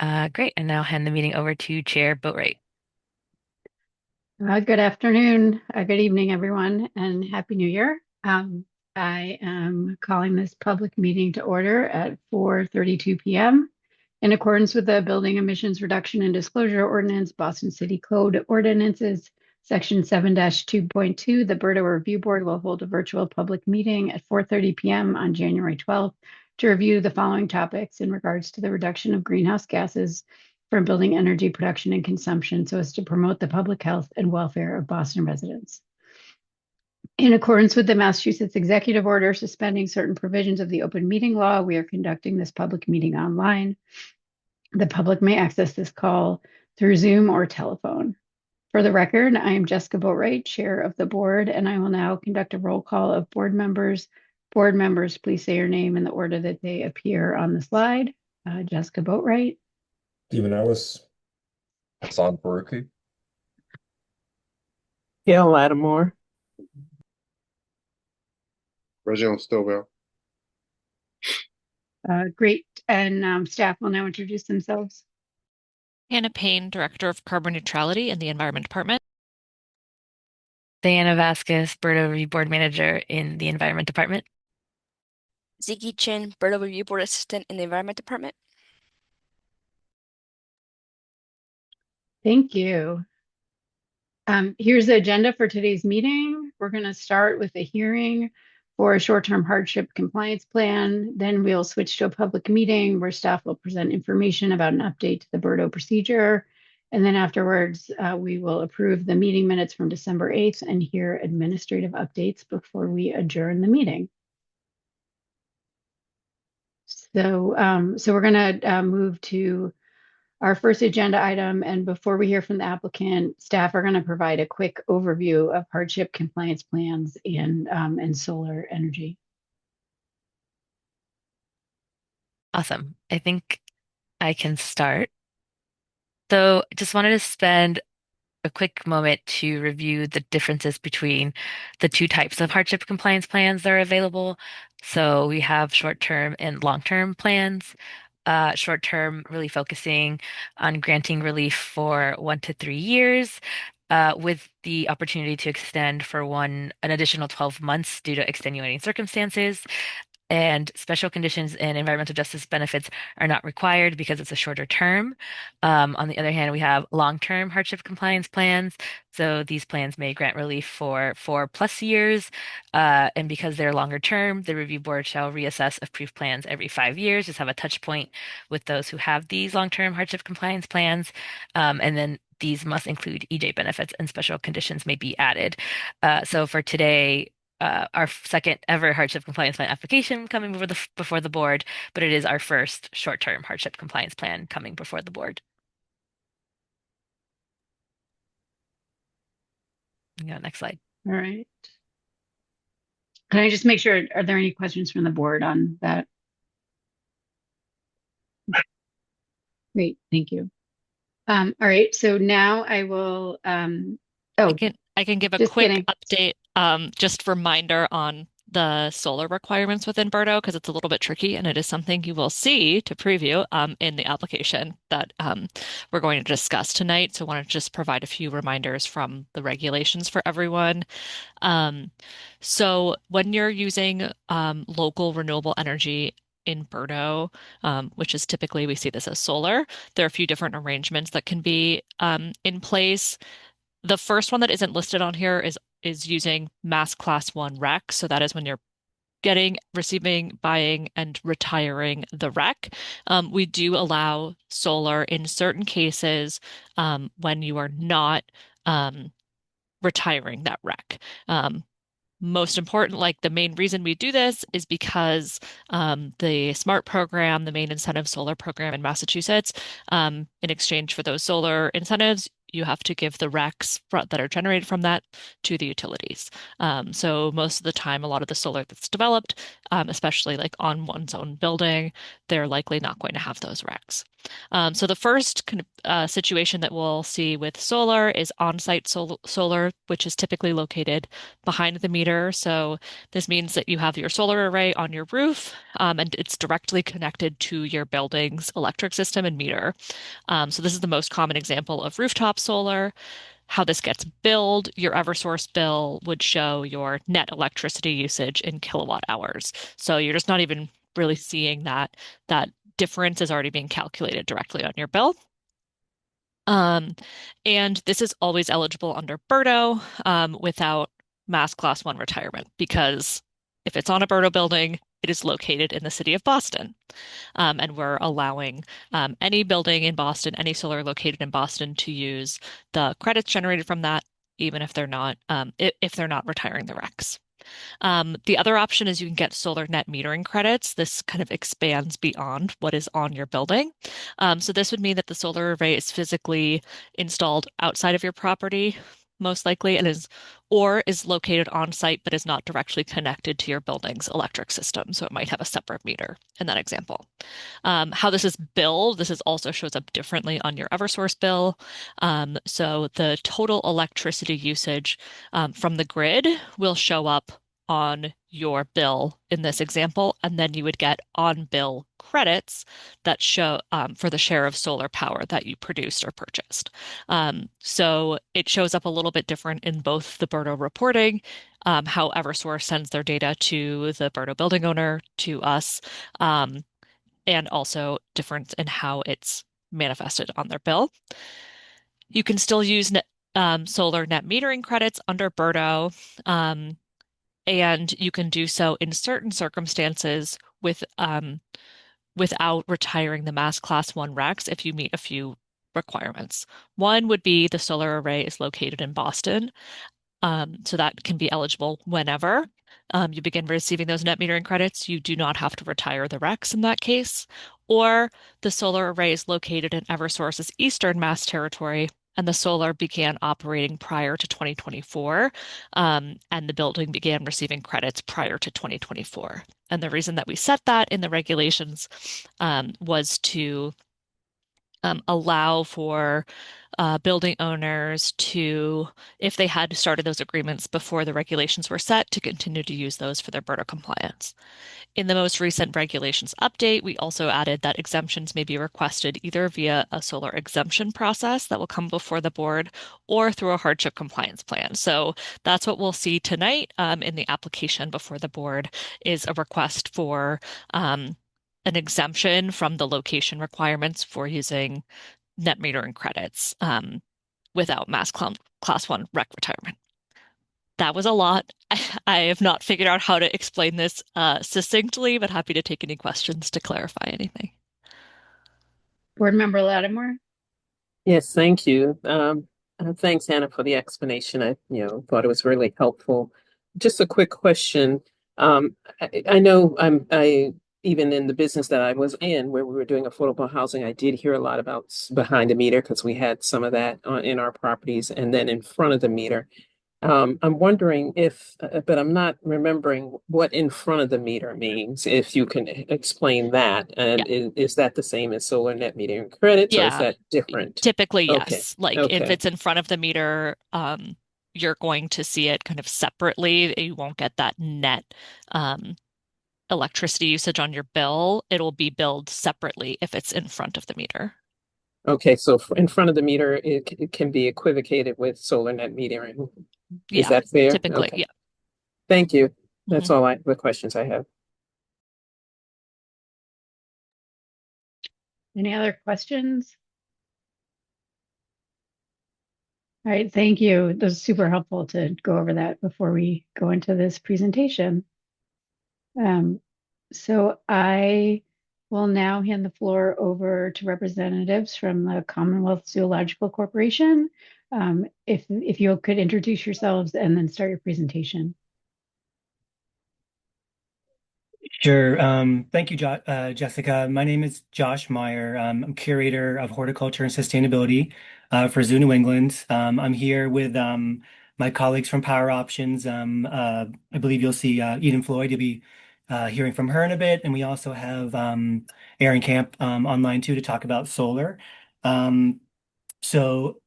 Great. And now hand the meeting over to Chair Boatright. Good afternoon, good evening, everyone, and Happy New Year. I am calling this public meeting to order at 4:32 p.m. In accordance with the Building Emissions Reduction and Disclosure Ordinance, Boston City Code Ordinances, Section 7-2.2, the BERDO Review Board will hold a virtual public meeting at 4:30 p.m. on January 12th to review the following topics in regards to the reduction of greenhouse gases from building energy production and consumption so as to promote the public health and welfare of Boston residents. In accordance with the Massachusetts Executive Order suspending certain provisions of the open meeting law, we are conducting this public meeting online. The public may access this call through Zoom or telephone. For the record, I am Jessica Boatright, Chair of the Board, and I will now conduct a roll call of board members. Board members, please say your name in the order that they appear on the slide. Jessica Boatright. Stephen Ellis, Hassan Faruqi, Gail Lattimore. Reginald Stovall. Great. And staff will now introduce themselves. Hannah Payne, Director of Carbon Neutrality in the Environment Department. Diana Vasquez, BERDO Review Board Manager in the Environment Department. Ziggy Chin, BERDO Review Board Assistant in the Environment Department. Thank you. Here's the agenda for today's meeting. We're going to start with a hearing for a short-term hardship compliance plan. Then we'll switch to a public meeting where staff will present information about an update to the BERDO procedure. And then afterwards, we will approve the meeting minutes from December 8th and hear administrative updates before we adjourn the meeting. So we're going to move to our first agenda item, and before we hear from the applicant, staff are going to provide a quick overview of hardship compliance plans and solar energy. Awesome. I think I can start. So just wanted to spend a quick moment to review the differences between the two types of hardship compliance plans that are available. So we have short-term and long-term plans. Short-term really focusing on granting relief for 1 to 3 years, with the opportunity to extend for an additional 12 months due to extenuating circumstances. And special conditions and environmental justice benefits are not required because it's a shorter term. On the other hand, we have long-term hardship compliance plans. So these plans may grant relief for 4+ years. And because they're longer term, the review board shall reassess approved plans every 5 years, just have a touch point with those who have these long-term hardship compliance plans. And then these must include EJ benefits and special conditions may be added. So for today, our second ever hardship compliance plan application coming before the board, but it is our first short-term hardship compliance plan coming before the board. Next slide. All right. Can I just make sure, are there any questions from the board on that? Great, thank you. All right, so now I will, I can give a just quick kidding. update, just reminder on the solar requirements within BERDO because it's a little bit tricky and it is something you will see to preview in the application that we're going to discuss tonight. So I want to just provide a few reminders from the regulations for everyone. So when you're using local renewable energy in BERDO, which is typically we see this as solar, there are a few different arrangements that can be in place. The first one that isn't listed on here is using Mass Class 1 REC. So that is when you're getting, receiving, buying, and retiring the REC. We do allow solar in certain cases when you are not retiring that REC. Most important, like the main reason we do this is because the SMART program, the main incentive solar program in Massachusetts, in exchange for those solar incentives, you have to give the RECs that are generated from that to the utilities. So most of the time, a lot of the solar that's developed, especially like on one's own building, they're likely not going to have those RECs. So the first kind of situation that we'll see with solar is on-site solar, which is typically located behind the meter. So this means that you have your solar array on your roof, and it's directly connected to your building's electric system and meter. So this is the most common example of rooftop solar. How this gets billed, your Eversource bill would show your net electricity usage in kilowatt hours. So you're just not even really seeing that difference is already being calculated directly on your bill. And this is always eligible under BERDO without Mass Class 1 retirement, because if it's on a BERDO building, it is located in the city of Boston. And we're allowing any building in Boston, any solar located in Boston, to use the credits generated from that, even if they're not retiring the RECs. The other option is you can get solar net metering credits. This kind of expands beyond what is on your building. So this would mean that the solar array is physically installed outside of your property, most likely, and is located on site but is not directly connected to your building's electric system. So it might have a separate meter in that example. How this is billed, this also shows up differently on your Eversource bill. So the total electricity usage from the grid will show up on your bill in this example, and then you would get on-bill credits that show for the share of solar power that you produced or purchased. So it shows up a little bit different in both the BERDO reporting, how Eversource sends their data to the BERDO building owner, to us, and also difference in how it's manifested on their bill. You can still use solar net metering credits under BERDO, and you can do so in certain circumstances without retiring the Mass Class 1 RECs if you meet a few requirements. One would be the solar array is located in Boston. So that can be eligible whenever you begin receiving those net metering credits. You do not have to retire the RECs in that case. Or the solar array is located in Eversource's Eastern Mass territory, and the solar began operating prior to 2024, and the building began receiving credits prior to 2024. And the reason that we set that in the regulations was to allow for building owners to, if they had started those agreements before the regulations were set, to continue to use those for their BERDO compliance. In the most recent regulations update, we also added that exemptions may be requested either via a solar exemption process that will come before the board or through a hardship compliance plan. So that's what we'll see tonight in the application before the board, is a request for an exemption from the location requirements for using net metering credits without Class 1 REC retirement. That was a lot. I have not figured out how to explain this succinctly, but happy to take any questions to clarify anything. Board Member Lattimore? Yes, thank you. Thanks, Hannah, for the explanation. I thought it was really helpful. Just a quick question. I know I even in the business that I was in, where we were doing affordable housing, I did hear a lot about behind the meter, because we had some of that in our properties, and then in front of the meter. I'm wondering if, but I'm not remembering what in front of the meter means, if you can explain that. And is that the same as solar net metering credits, or is Yeah, that different? typically, Okay. yes. Like if Okay. it's in front of the meter, you're going to see it kind of separately. You won't get that net electricity usage on your bill. It'll be billed separately if it's in front of the meter. Okay, so in front of the meter, it can be equivocated with solar net metering. Is Yeah, that fair? typically, Okay. yeah. Thank you. That's Mhm. all the questions I have. Any other questions? All right, thank you. That was super helpful to go over that before we go into this presentation. So I will now hand the floor over to representatives from the Commonwealth Zoological Corporation. If you could introduce yourselves and then start your presentation. Sure. Thank you, Jessica. My name is Josh Meyer. I'm curator of horticulture and sustainability for Zoo New England. I'm here with my colleagues from Power Options. I believe you'll see Eden Floyd. You'll be hearing from her in a bit. And we also have Aaron Camp online too to talk about solar. Um, so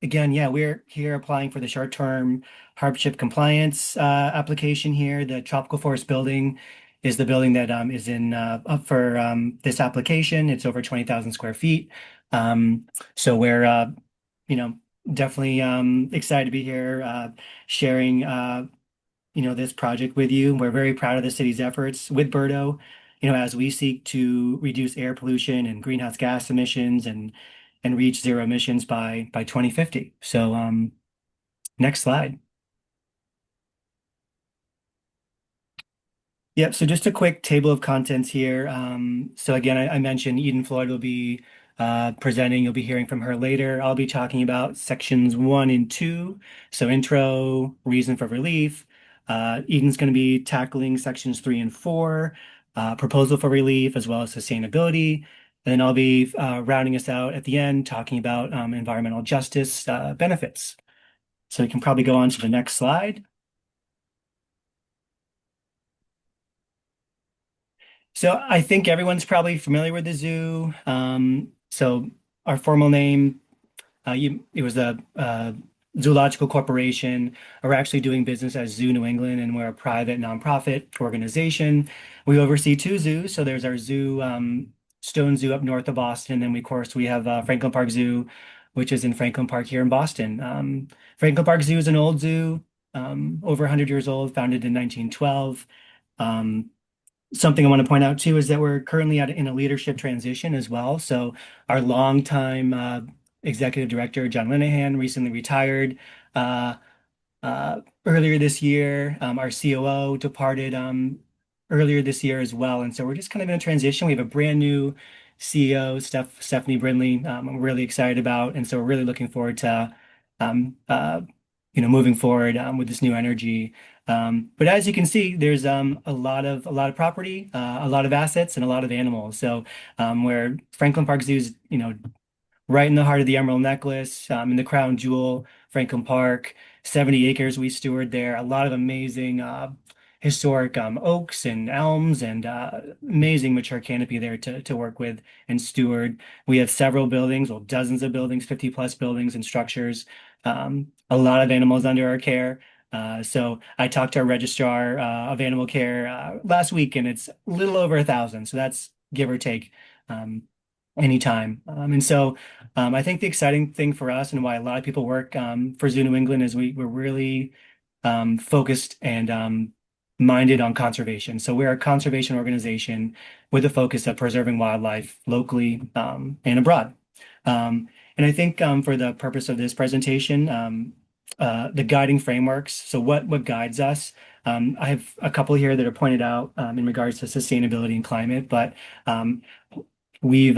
again, yeah, we're here applying for the short-term hardship compliance application here. The tropical forest building is the building that is in up for this application. It's over 20,000 square feet. Um, so we're you know definitely excited to be here sharing this project with you. We're very proud of the city's efforts with BERDO, as we seek to reduce air pollution and greenhouse gas emissions and reach zero emissions by 2050. So next slide. Yep, so just a quick table of contents here. So again, I mentioned Eden Floyd will be presenting. You'll be hearing from her later. I'll be talking about sections 1 and 2. So intro, reason for relief. Eden's going to be tackling sections 3 and 4, proposal for relief, as well as sustainability. And then I'll be rounding us out at the end, talking about environmental justice benefits. So we can probably go on to the next slide. So I think everyone's probably familiar with the zoo. So our formal name, it was a zoological corporation. We're actually doing business as Zoo New England, and we're a private nonprofit organization. We oversee 2 zoos. So there's our zoo, Stone Zoo up north of Boston, and of course we have Franklin Park Zoo, which is in Franklin Park here in Boston. Franklin Park Zoo is an old zoo, over 100 years old, founded in 1912. Um, Something I want to point out too is that we're currently in a leadership transition as well. So our longtime executive director, John Linehan, recently retired earlier this year. Our COO departed earlier this year as well. And so we're just kind of in a transition. We have a brand new CEO, Stephanie Brindley, I'm really excited about. And so we're really looking forward to um, uh, moving forward with this new energy. But as you can see, there's a lot of property, a lot of assets, and a lot of animals. So where Franklin Park Zoo is, right in the heart of the Emerald Necklace, in the crown jewel, Franklin Park, 70 acres we steward there. A lot of amazing historic oaks and elms and amazing mature canopy there to work with and steward. We have several buildings, well, dozens of buildings, 50 plus buildings and structures, a lot of animals under our care. So I talked to our registrar of animal care last week, and it's a little over 1,000. So that's give or take anytime. And so I think the exciting thing for us and why a lot of people work for Zoo New England is we're really focused and minded on conservation. So we're a conservation organization with a focus of preserving wildlife locally and abroad. And I think for the purpose of this presentation, the guiding frameworks, so what guides us, I have a couple here that are pointed out in regards to sustainability and climate, but we've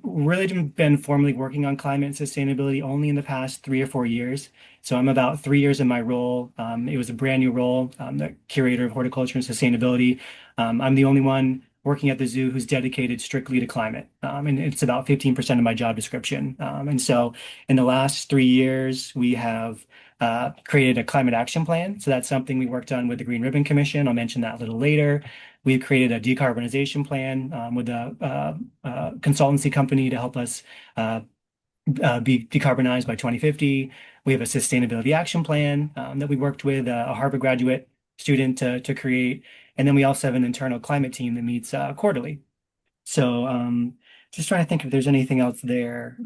really been formally working on climate and sustainability only in the past 3 or 4 years. So I'm about 3 years in my role. It was a brand new role, the curator of horticulture and sustainability. I'm the only one working at the zoo who's dedicated strictly to climate. And it's about 15% of my job description. And so in the last 3 years, we have created a climate action plan. So that's something we worked on with the Green Ribbon Commission. I'll mention that a little later. We've created a decarbonization plan with a consultancy company to help us be decarbonized by 2050. We have a sustainability action plan that we worked with a Harvard graduate student to create. And then we also have an internal climate team that meets quarterly. So just trying to think if there's anything else there.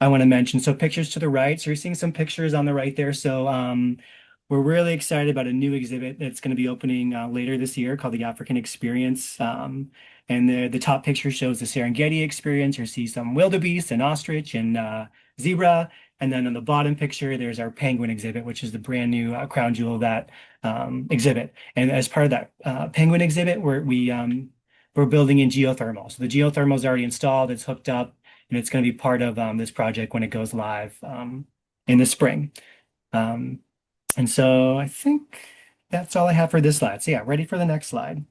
I want to mention. So pictures to the right. So you're seeing some pictures on the right there. So we're really excited about a new exhibit that's going to be opening later this year called the African Experience. And the top picture shows the Serengeti experience. You see some wildebeest and ostrich and zebra. And then on the bottom picture, there's our penguin exhibit, which is the brand new crown jewel of that exhibit. And as part of that penguin exhibit, we're building in geothermal. So the geothermal is already installed. It's hooked up, and it's going to be part of this project when it goes live in the spring. And so I think that's all I have for this slide. So yeah, ready for the next slide.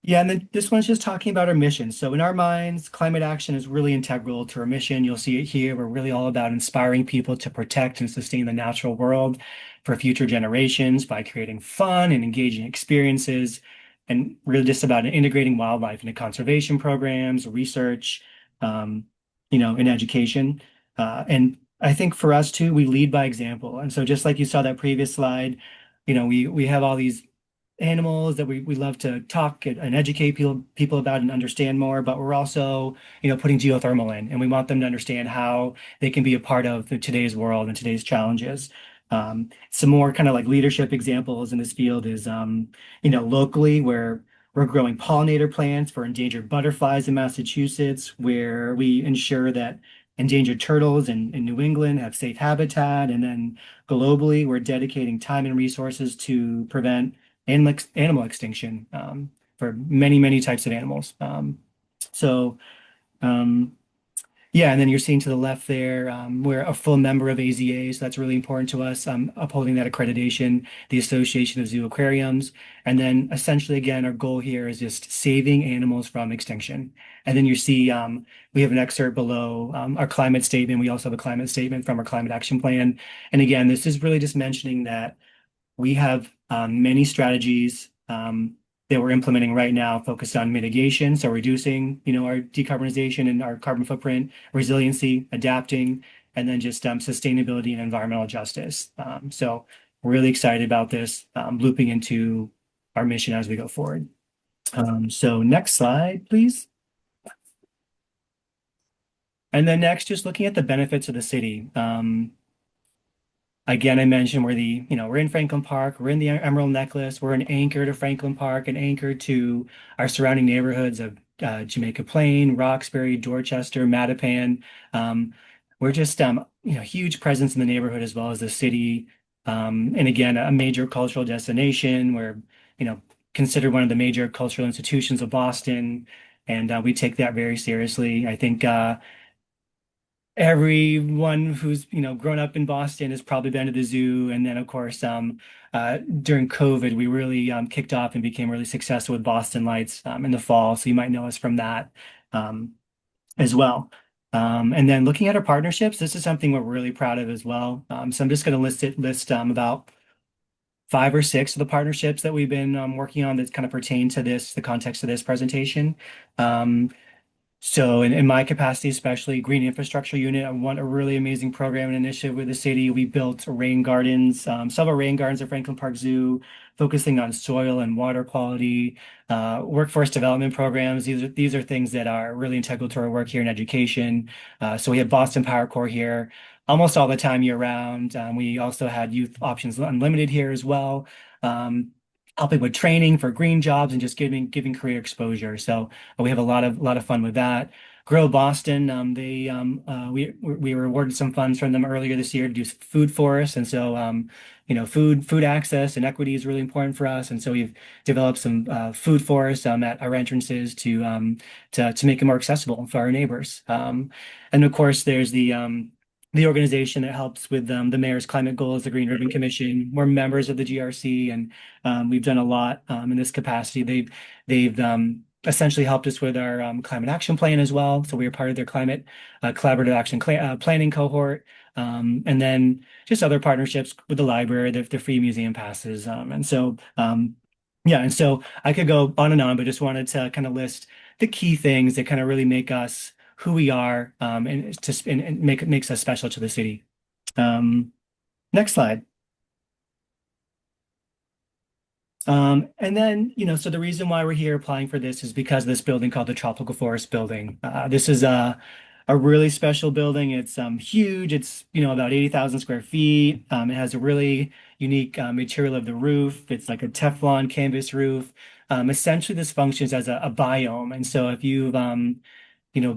Yeah, and then this one's just talking about our mission. So in our minds, climate action is really integral to our mission. You'll see it here. We're really all about inspiring people to protect and sustain the natural world for future generations by creating fun and engaging experiences, and really just about integrating wildlife into conservation programs, research, um, in education. And I think for us too, we lead by example. And so just like you saw that previous slide, we have all these animals that we love to talk and educate people about and understand more, but we're also, putting geothermal in, and we want them to understand how they can be a part of today's world and today's challenges. Some more kind of like leadership examples in this field is, locally where we're growing pollinator plants for endangered butterflies in Massachusetts, where we ensure that endangered turtles in New England have safe habitat. And then globally, we're dedicating time and resources to prevent animal extinction for many, many types of animals. So, um, yeah, and then you're seeing to the left there, we're a full member of AZA, so that's really important to us, upholding that accreditation, the Association of Zoo Aquariums. And then essentially, again, our goal here is just saving animals from extinction. And then you see we have an excerpt below our climate statement. We also have a climate statement from our climate action plan. And again, this is really just mentioning that we have many strategies that we're implementing right now focused on mitigation, so reducing, our decarbonization and our carbon footprint, resiliency, adapting, and then just sustainability and environmental justice. So we're really excited about this looping into our mission as we go forward. So next slide, please. And then next, just looking at the benefits of the city. Again, I mentioned we're in Franklin Park, we're in the Emerald Necklace, we're an anchor to Franklin Park, an anchor to our surrounding neighborhoods of Jamaica Plain, Roxbury, Dorchester, Mattapan. We're just huge presence in the neighborhood as well as the city. And again, a major cultural destination. We're, considered one of the major cultural institutions of Boston, and we take that very seriously. I think everyone who's grown up in Boston has probably been to the zoo, and then of course during COVID we really kicked off and became really successful with Boston Lights in the fall, so you might know us from that um, as well. And then looking at our partnerships, this is something we're really proud of as well. So I'm just going to list about five or six of the partnerships that we've been working on that kind of pertain to the context of this presentation. So in my capacity, especially Green Infrastructure Unit, I want a really amazing program and initiative with the city. We built rain gardens, several rain gardens at Franklin Park Zoo, focusing on soil and water quality, workforce development programs. These are things that are really integral to our work here in education. So we have Boston Power Corps here almost all the time year round. We also had Youth Options Unlimited here as well. Helping with training for green jobs and just giving career exposure. So we have a lot of fun with that. Grow Boston, we were awarded some funds from them earlier this year to do food forests, and so food access and equity is really important for us, and so we've developed some food forests at our entrances to make it more accessible for our neighbors. And of course, there's the organization that helps with the mayor's climate goals, the Green Ribbon Commission. We're members of the GRC, and we've done a lot in this capacity. They've essentially helped us with our climate action plan as well. So we are part of their climate collaborative action planning cohort. And then just other partnerships with the library, the free museum passes. And so I could go on and on, but just wanted to kind of list the key things that kind of really make us who we are, and makes us special to the city. Next slide. And then, so the reason why we're here applying for this is because of this building called the Tropical Forest Building. This is a really special building. It's huge. It's, about 80,000 square feet. It has a really unique material of the roof. It's like a Teflon canvas roof. Essentially, this functions as a biome. And so if you've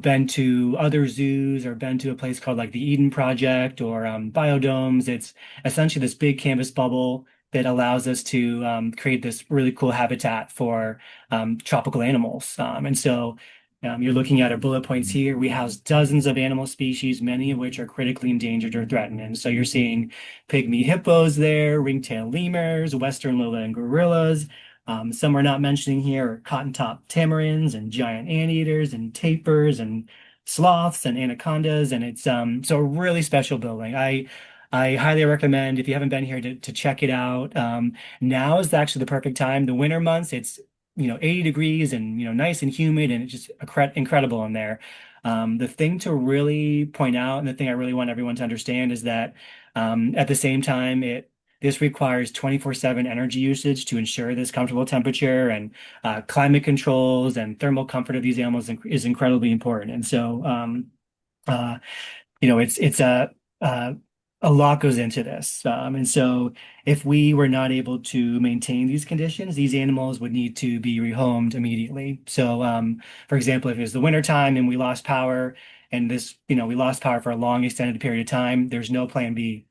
been to other zoos or been to a place called like the Eden Project or biodomes, it's essentially this big canvas bubble that allows us to create this really cool habitat for tropical animals. And so you're looking at our bullet points here. We house dozens of animal species, many of which are critically endangered or threatened. And so you're seeing pygmy hippos there, ringtail lemurs, western lowland gorillas, Some we're not mentioning here are cotton-top tamarins and giant anteaters and tapirs and sloths and anacondas, and it's so a really special building. I highly recommend if you haven't been here to check it out. Now is actually the perfect time. The winter months, it's 80 degrees and nice and humid, and it's just incredible in there. The thing to really point out, and the thing I really want everyone to understand, is that at the same time, this requires 24/7 energy usage to ensure this comfortable temperature, and climate controls and thermal comfort of these animals is incredibly important. And so, uh, it's a lot goes into this. And so if we were not able to maintain these conditions, these animals would need to be rehomed immediately. So, for example, if it was the winter time and we lost power, and we lost power for a long extended period of time, there's no plan B.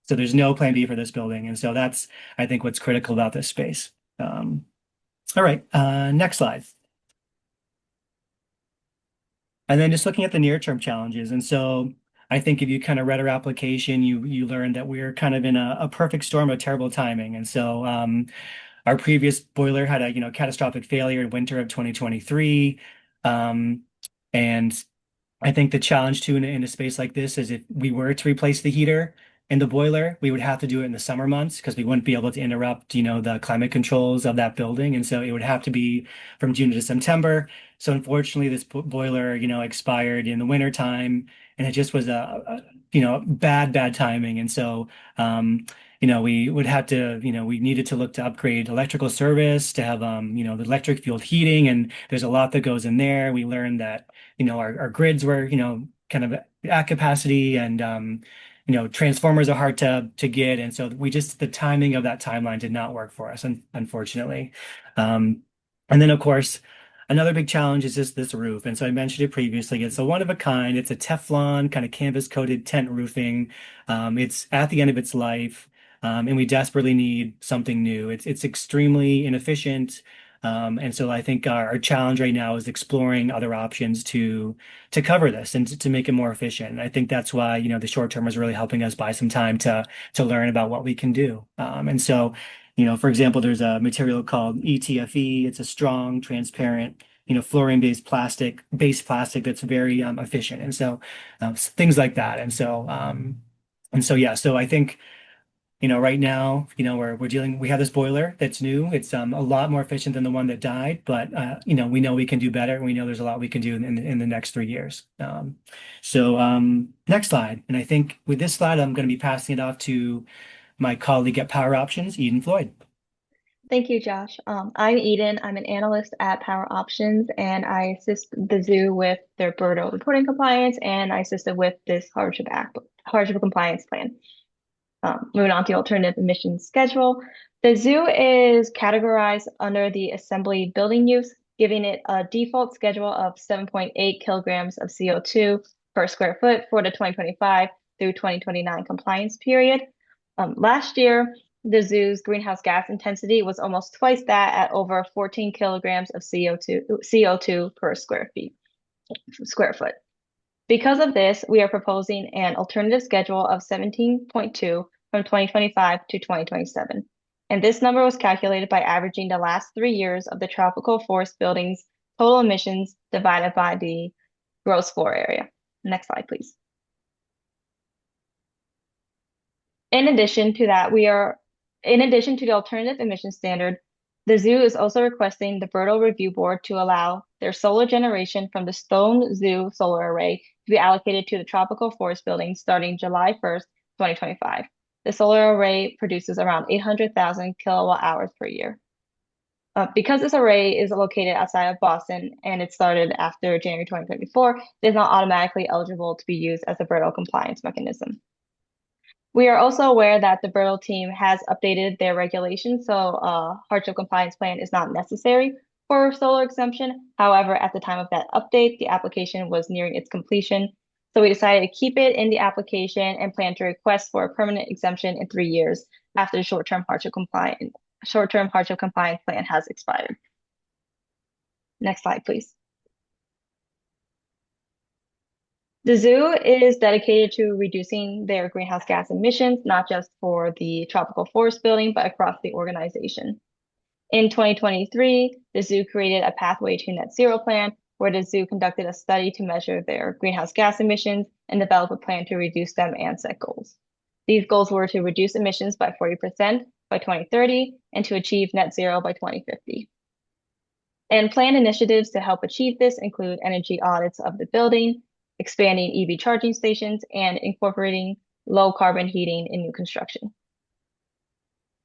So there's no plan B for this building. And so that's, I think, what's critical about this space. All right, next slide. And then just looking at the near-term challenges. And so I think if you kind of read our application, you learned that we're kind of in a perfect storm of terrible timing. And so our previous boiler had a catastrophic failure in winter of 2023. And I think the challenge too in a space like this is if we were to replace the heater in the boiler, we would have to do it in the summer months because we wouldn't be able to interrupt, the climate controls of that building. And so it would have to be from June to September. So unfortunately, this boiler, expired in the winter time, and it just was bad timing. And so, we would have to, we needed to look to upgrade electrical service to have, the electric fueled heating, and there's a lot that goes in there. We learned that, our grids were, kind of at capacity, and, transformers are hard to get. And so the timing of that timeline did not work for us, unfortunately. And then, of course, another big challenge is just this roof. And so I mentioned it previously. It's a one of a kind. It's a Teflon kind of canvas coated tent roofing. It's at the end of its life. And we desperately need something new. It's extremely inefficient. And so I think our challenge right now is exploring other options to cover this and to make it more efficient. And I think that's why, the short term is really helping us buy some time to learn about what we can do. And so, for example, there's a material called ETFE. It's a strong, transparent, fluorine-based plastic that's very efficient. And so things like that. Yeah, so I think right now, we have this boiler that's new. It's a lot more efficient than the one that died, but we know we can do better, and we know there's a lot we can do in the next 3 years. Next slide. And I think with this slide, I'm going to be passing it off to my colleague at Power Options, Eden Floyd. Thank you, Josh. I'm Eden. I'm an analyst at Power Options, and I assist the zoo with their BERDO reporting compliance, and I assisted with this hardship compliance plan. Moving on to the alternative emissions schedule. The zoo is categorized under the assembly building use, giving it a default schedule of 7.8 kilograms of CO2 per square foot for the 2025 through 2029 compliance period. Last year, the zoo's greenhouse gas intensity was almost twice that at over 14 kilograms of CO2 per square foot. Because of this, we are proposing an alternative schedule of 17.2 from 2025 to 2027. And this number was calculated by averaging the last 3 years of the tropical forest building's total emissions divided by the gross floor area. Next slide, please. In addition to the alternative emission standard, the zoo is also requesting the BERDO Review Board to allow their solar generation from the Stone Zoo solar array to be allocated to the tropical forest building starting July 1st, 2025. The solar array produces around 800,000 kilowatt hours per year. Because this array is located outside of Boston and it started after January 2024, it is not automatically eligible to be used as a BERDO compliance mechanism. We are also aware that the BERDO team has updated their regulations, so hardship compliance plan is not necessary for solar exemption. However, at the time of that update, the application was nearing its completion. So we decided to keep it in the application and plan to request for a permanent exemption in 3 years after the short-term hardship compliance plan has expired. Next slide, please. The zoo is dedicated to reducing their greenhouse gas emissions, not just for the tropical forest building, but across the organization. In 2023, the zoo created a pathway to net zero plan where the zoo conducted a study to measure their greenhouse gas emissions and develop a plan to reduce them and set goals. These goals were to reduce emissions by 40% by 2030 and to achieve net zero by 2050. And planned initiatives to help achieve this include energy audits of the building, expanding EV charging stations, and incorporating low carbon heating in new construction.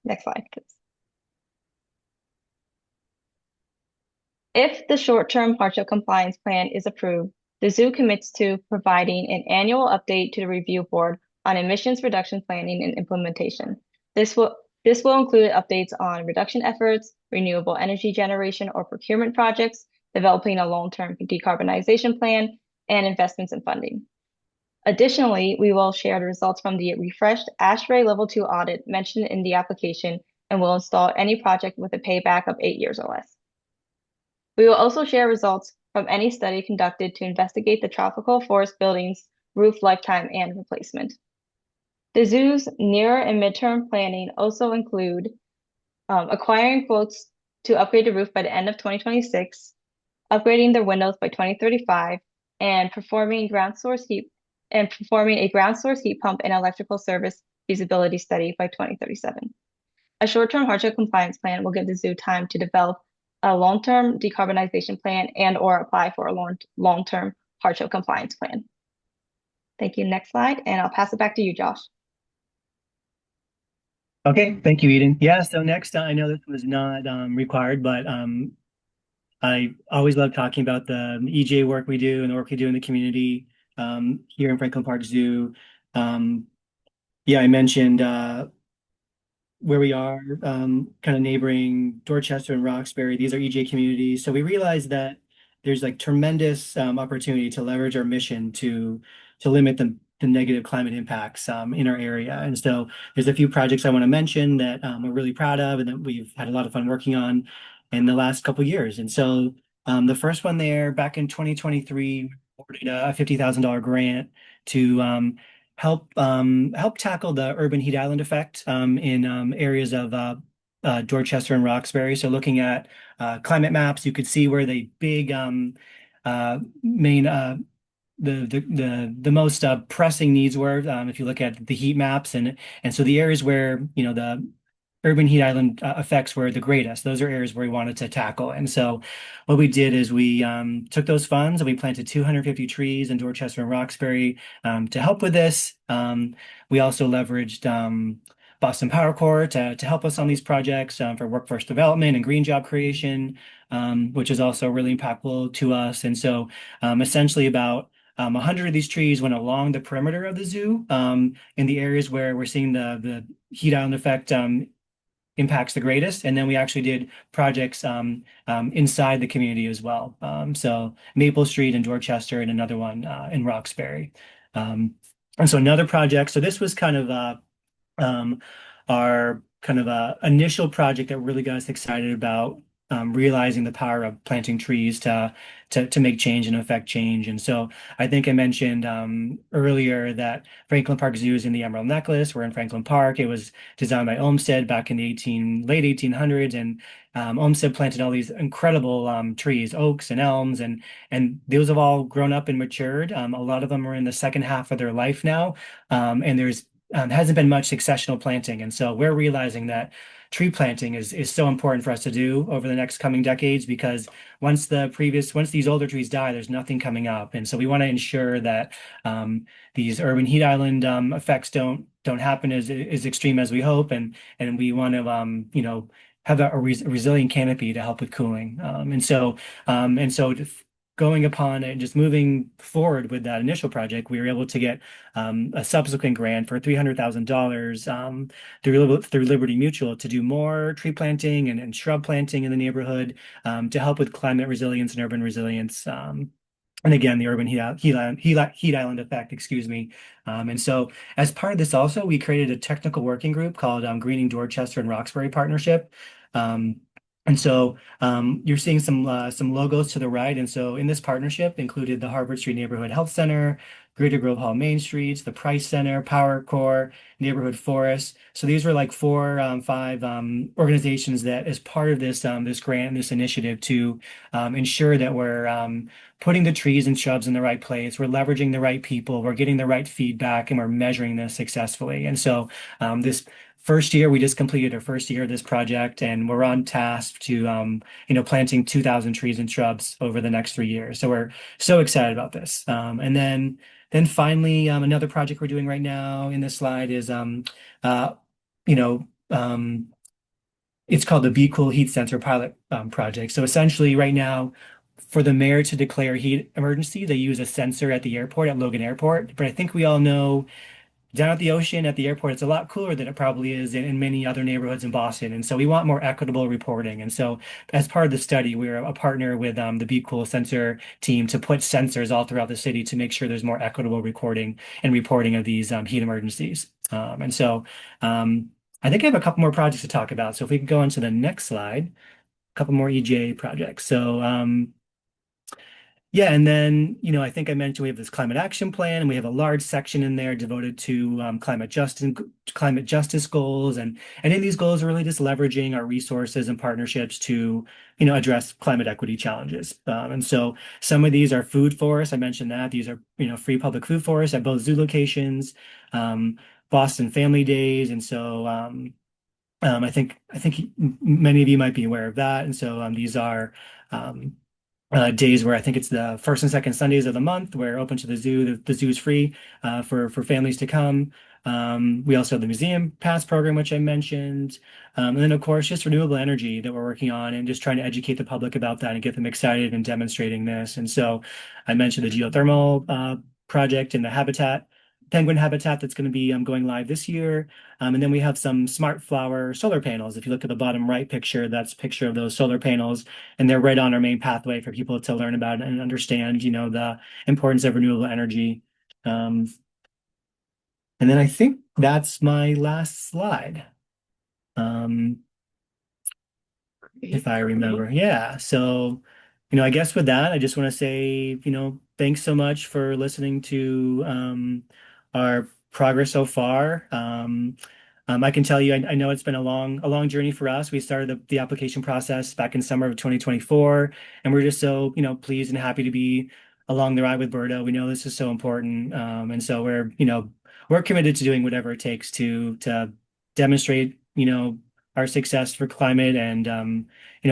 Next slide, please. If the short-term hardship compliance plan is approved, the zoo commits to providing an annual update to the review board on emissions reduction planning and implementation. This will include updates on reduction efforts, renewable energy generation or procurement projects, developing a long-term decarbonization plan, and investments in funding. Additionally, we will share the results from the refreshed ASHRAE Level 2 audit mentioned in the application and will install any project with a payback of 8 years or less. We will also share results from any study conducted to investigate the tropical forest building's roof lifetime and replacement. The zoo's near and midterm planning also include acquiring quotes to upgrade the roof by the end of 2026, upgrading the windows by 2035, and performing a ground source heat pump and electrical service feasibility study by 2037. A short-term hardship compliance plan will give the zoo time to develop a long-term decarbonization plan and or apply for a long-term hardship compliance plan. Thank you. Next slide, and I'll pass it back to you, Josh. Okay, thank you, Eden. Yeah, so next, I know this was not required, but I always love talking about the EJ work we do and the work we do in the community here in Franklin Park Zoo. Yeah, I mentioned where we are, kind of neighboring Dorchester and Roxbury. These are EJ communities. So we realized that there's like tremendous opportunity to leverage our mission to limit the negative climate impacts in our area. And so there's a few projects I want to mention that we're really proud of and that we've had a lot of fun working on in the last couple of years. And so the first one there, back in 2023, awarded a $50,000 grant to help tackle the urban heat island effect in areas of Dorchester and Roxbury. So looking at climate maps, you could see where the big main the most pressing needs were if you look at the heat maps, and so the areas where the urban heat island effects were the greatest. Those are areas where we wanted to tackle. And so what we did is we took those funds and we planted 250 trees in Dorchester and Roxbury to help with this. We also leveraged Boston Power Corps to help us on these projects for workforce development and green job creation, which is also really impactful to us. And so essentially about 100 of these trees went along the perimeter of the zoo in the areas where we're seeing the heat island effect impacts the greatest. And then we actually did projects inside the community as well. So Maple Street in Dorchester and another one in Roxbury. And so another project. So this was kind of our kind of initial project that really got us excited about realizing the power of planting trees to make change and affect change. And so I think I mentioned earlier that Franklin Park Zoo is in the Emerald Necklace. We're in Franklin Park. It was designed by Olmsted back in the late 1800s, and Olmsted planted all these incredible trees, oaks and elms, and those have all grown up and matured. A lot of them are in the second half of their life now, and there's hasn't been much successional planting. And so we're realizing that tree planting is so important for us to do over the next coming decades, because once these older trees die, there's nothing coming up. And so we want to ensure that these urban heat island effects don't happen as extreme as we hope, and we want to have a resilient canopy to help with cooling. Going upon and just moving forward with that initial project, we were able to get a subsequent grant for $300,000 through Liberty Mutual to do more tree planting and shrub planting in the neighborhood to help with climate resilience and urban resilience. And again, the urban heat island effect, excuse me. And so as part of this also, we created a technical working group called Greening Dorchester and Roxbury Partnership. And so you're seeing some logos to the right. And so in this partnership included the Harvard Street Neighborhood Health Center, Greater Grove Hall Main Streets, the Price Center, Power Corps, Neighborhood Forest. So these were like four, five organizations that, as part of this grant, this initiative, to ensure that we're putting the trees and shrubs in the right place, we're leveraging the right people, we're getting the right feedback, and we're measuring this successfully. And so this first year, we just completed our first year of this project, and we're on task to, planting 2,000 trees and shrubs over the next 3 years. So we're so excited about this. And then finally, another project we're doing right now in this slide is, you know, it's called the Be Cool Heat Sensor Pilot Project. So essentially, right now, for the mayor to declare heat emergency, they use a sensor at the airport, at Logan Airport. But I think we all know down at the ocean at the airport, it's a lot cooler than it probably is in many other neighborhoods in Boston. And so we want more equitable reporting. And so as part of the study, we're a partner with the Be Cool sensor team to put sensors all throughout the city to make sure there's more equitable recording and reporting of these heat emergencies. And so I think I have a couple more projects to talk about. So if we can go on to the next slide, a couple more EJ projects. So yeah, and then, I think I mentioned we have this climate action plan, and we have a large section in there devoted to climate justice goals, and in these goals, we're really just leveraging our resources and partnerships to, address climate equity challenges. And so some of these are food forests. I mentioned that these are, free public food forests at both zoo locations, Boston Family Days, and so I think many of you might be aware of that, and so these are. Days where I think it's the first and second Sundays of the month. We're open to the zoo. The zoo is free for families to come. We also have the museum pass program, which I mentioned. And then, of course, just renewable energy that we're working on and just trying to educate the public about that and get them excited and demonstrating this. And so I mentioned the geothermal project and the penguin habitat that's going to be going live this year. And then we have some smart flower solar panels. If you look at the bottom right picture, that's a picture of those solar panels, and they're right on our main pathway for people to learn about and understand, the importance of renewable energy. And then I think that's my last slide. If I remember. Yeah. So, I guess with that, I just want to say, thanks so much for listening to our progress so far. I can tell you, I know it's been a long journey for us. We started the application process back in summer of 2024, and we're just so, pleased and happy to be along the ride with BERDO. We know this is so important. And so we're committed to doing whatever it takes to demonstrate, our success for climate. And,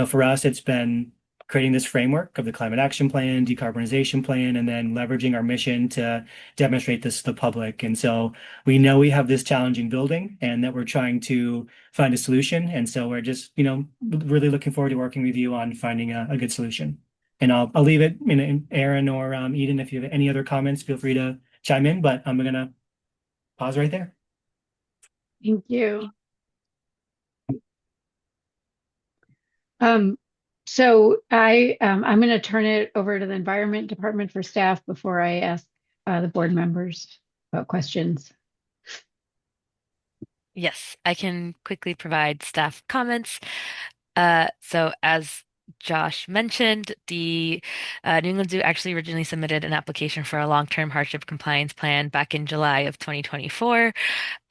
for us, it's been creating this framework of the climate action plan, decarbonization plan, and then leveraging our mission to demonstrate this to the public. And so we know we have this challenging building and that we're trying to find a solution. And so we're just, really looking forward to working with you on finding a good solution. And I'll leave it, Aaron or Eden, if you have any other comments, feel free to chime in, but I'm going to pause right there. Thank you. So I'm going to turn it over to the Environment Department for staff before I ask the board members about questions. Yes, I can quickly provide staff comments. So as Josh mentioned, the New England Zoo actually originally submitted an application for a long-term hardship compliance plan back in July of 2024.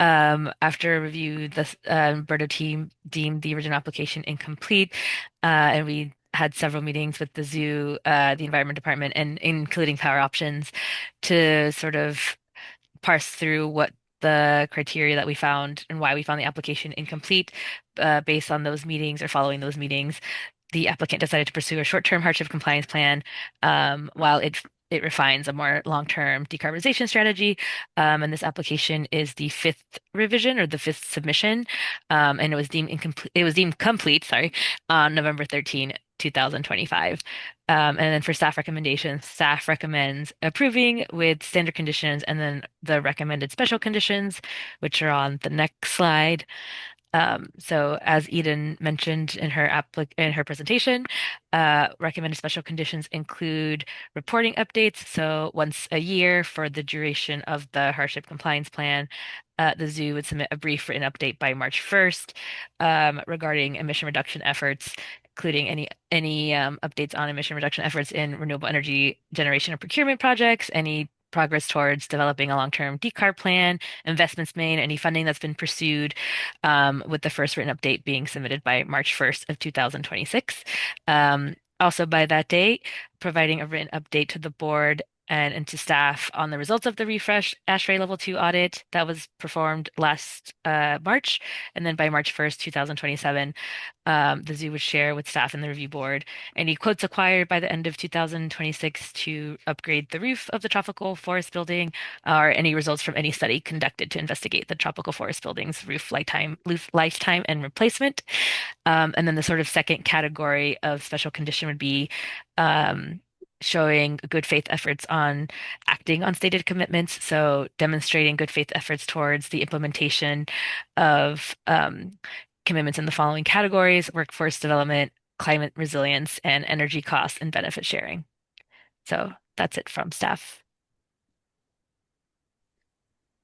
After a review, the BERDO team deemed the original application incomplete, and we had several meetings with the zoo, the Environment Department, and including Power Options to sort of parse through what the criteria that we found and why we found the application incomplete. Based on those meetings or following those meetings, the applicant decided to pursue a short-term hardship compliance plan, while it refines a more long-term decarbonization strategy. And this application is the fifth revision or the fifth submission, and it was deemed incomplete. It was deemed complete, sorry, on November 13, 2025. And then for staff recommendations, staff recommends approving with standard conditions and then the recommended special conditions, which are on the next slide. So as Eden mentioned in her presentation, recommended special conditions include reporting updates. So once a year for the duration of the hardship compliance plan, the zoo would submit a brief written update by March 1st, regarding emission reduction efforts including any updates on emission reduction efforts in renewable energy generation and procurement projects, any progress towards developing a long-term decarb plan, investments made, any funding that's been pursued, with the first written update being submitted by March 1st of 2026. Also by that date, providing a written update to the board and to staff on the results of the refresh ASHRAE Level 2 audit that was performed last March. And then by March 1st, 2027, the zoo would share with staff and the review board any quotes acquired by the end of 2026 to upgrade the roof of the tropical forest building, or any results from any study conducted to investigate the tropical forest building's roof lifetime and replacement. And then the sort of second category of special condition would be showing good faith efforts on acting on stated commitments. So demonstrating good faith efforts towards the implementation of commitments in the following categories: workforce development, climate resilience, and energy costs and benefit sharing. So that's it from staff.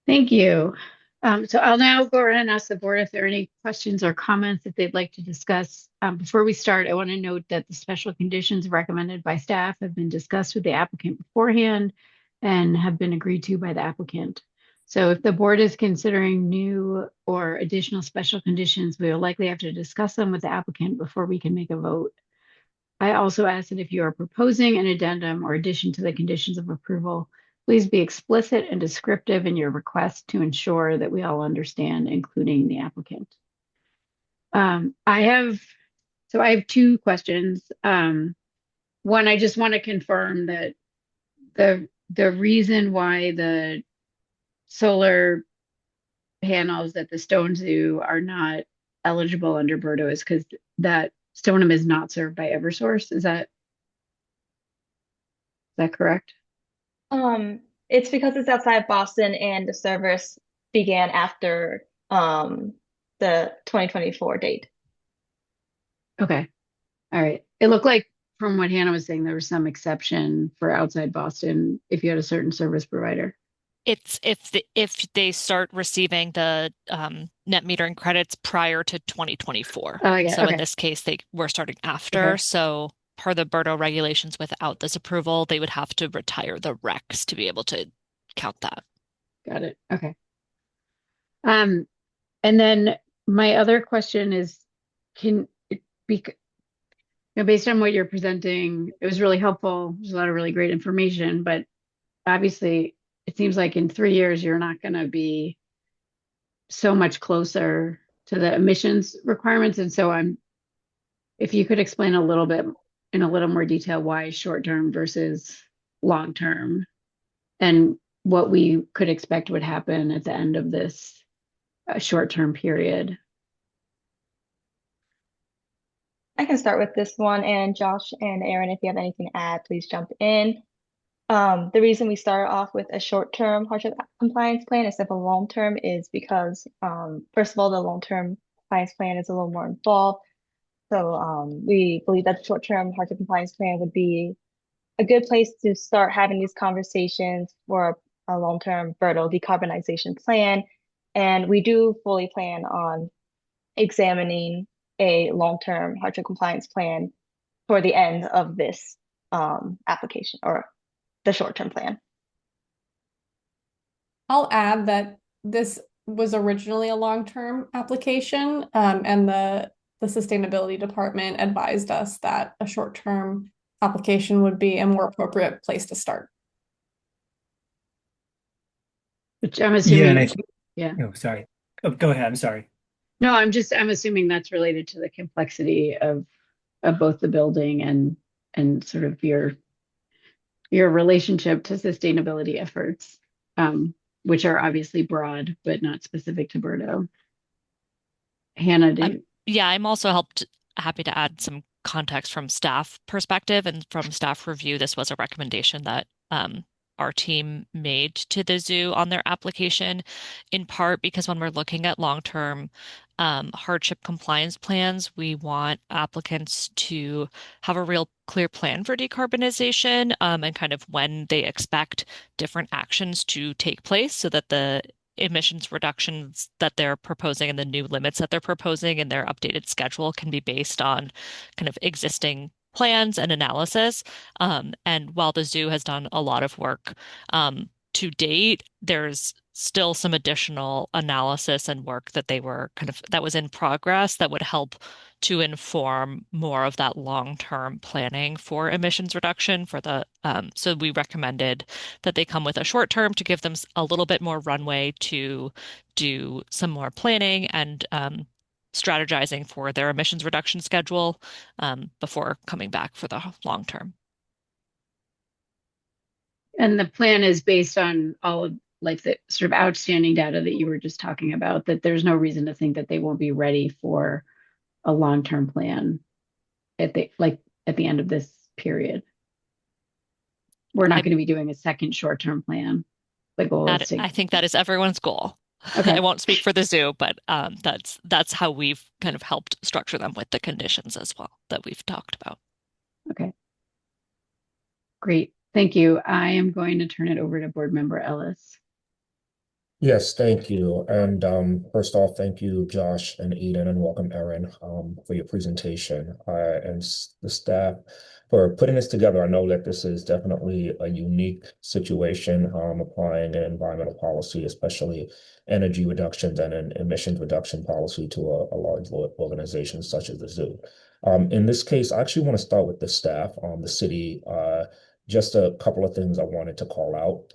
Thank you. So I'll now go around and ask the board if there are any questions or comments that they'd like to discuss. Before we start, I want to note that the special conditions recommended by staff have been discussed with the applicant beforehand and have been agreed to by the applicant. So if the board is considering new or additional special conditions, we will likely have to discuss them with the applicant before we can make a vote. I also ask that if you are proposing an addendum or addition to the conditions of approval, please be explicit and descriptive in your request to ensure that we all understand, including the applicant. I have two questions. One, I just want to confirm that the reason why the solar panels at the Stone Zoo are not eligible under BERDO is because that Stoneham is not served by Eversource. Is that correct? It's because it's outside Boston and the service began after the 2024 date. Okay. All right. It looked like from what Hannah was saying, there was some exception for outside Boston if you had a certain service provider. It's if they start receiving the net metering credits prior to 2024. Oh, yeah. So Okay. in this case, they were starting after. Okay. So per the BERDO regulations, without this approval, they would have to retire the RECs to be able to count that. Got it. Okay. And then my other question is, can it be, based on what you're presenting, it was really helpful. There's a lot of really great information, but obviously it seems like in 3 years, you're not going to be so much closer to the emissions requirements. And so if you could explain a little bit in a little more detail why short-term versus long-term and what we could expect would happen at the end of this short-term period. I can start with this one, and Josh and Aaron, if you have anything to add, please jump in. The reason we started off with a short-term hardship compliance plan instead of a long-term is because, first of all, the long-term compliance plan is a little more involved. So we believe that the short-term hardship compliance plan would be a good place to start having these conversations for a long-term BERDO decarbonization plan. And we do fully plan on examining a long-term hardship compliance plan for the end of this application or the short-term plan. I'll add that this was originally a long-term application, and the sustainability department advised us that a short-term application would be a more appropriate place to start. Which I'm assuming. Yeah, and I think, yeah. Oh, sorry. Oh, go ahead. I'm sorry. No, I'm assuming that's related to the complexity of both the building and sort of your relationship to sustainability efforts, which are obviously broad but not specific to BERDO. Hannah, I'm also happy to add some context from staff perspective, and from staff review, this was a recommendation that our team made to the zoo on their application, in part because when we're looking at long-term hardship compliance plans, we want applicants to have a real clear plan for decarbonization, and kind of when they expect different actions to take place so that the emissions reductions that they're proposing and the new limits that they're proposing in their updated schedule can be based on kind of existing plans and analysis. And while the zoo has done a lot of work to date, there's still some additional analysis and work that that was in progress that would help to inform more of that long-term planning for emissions reduction so we recommended that they come with a short term to give them a little bit more runway to do some more planning and strategizing for their emissions reduction schedule before coming back for the long term. And the plan is based on all of like the sort of outstanding data that you were just talking about, that there's no reason to think that they won't be ready for a long-term plan at the end of this period. We're not going to be doing a second short-term plan. The goal is to. I think that is everyone's goal. Okay. I won't speak for the zoo, but that's how we've kind of helped structure them with the conditions as well that we've talked about. Okay. Great. Thank you. I am going to turn it over to Board Member Ellis. Yes, thank you. And first off, thank you, Josh and Eden, and welcome, Erin, for your presentation and the staff for putting this together. I know that this is definitely a unique situation, applying an environmental policy, especially energy reductions and an emissions reduction policy to a large organization such as the zoo. In this case, I actually want to start with the staff, the city. Just a couple of things I wanted to call out.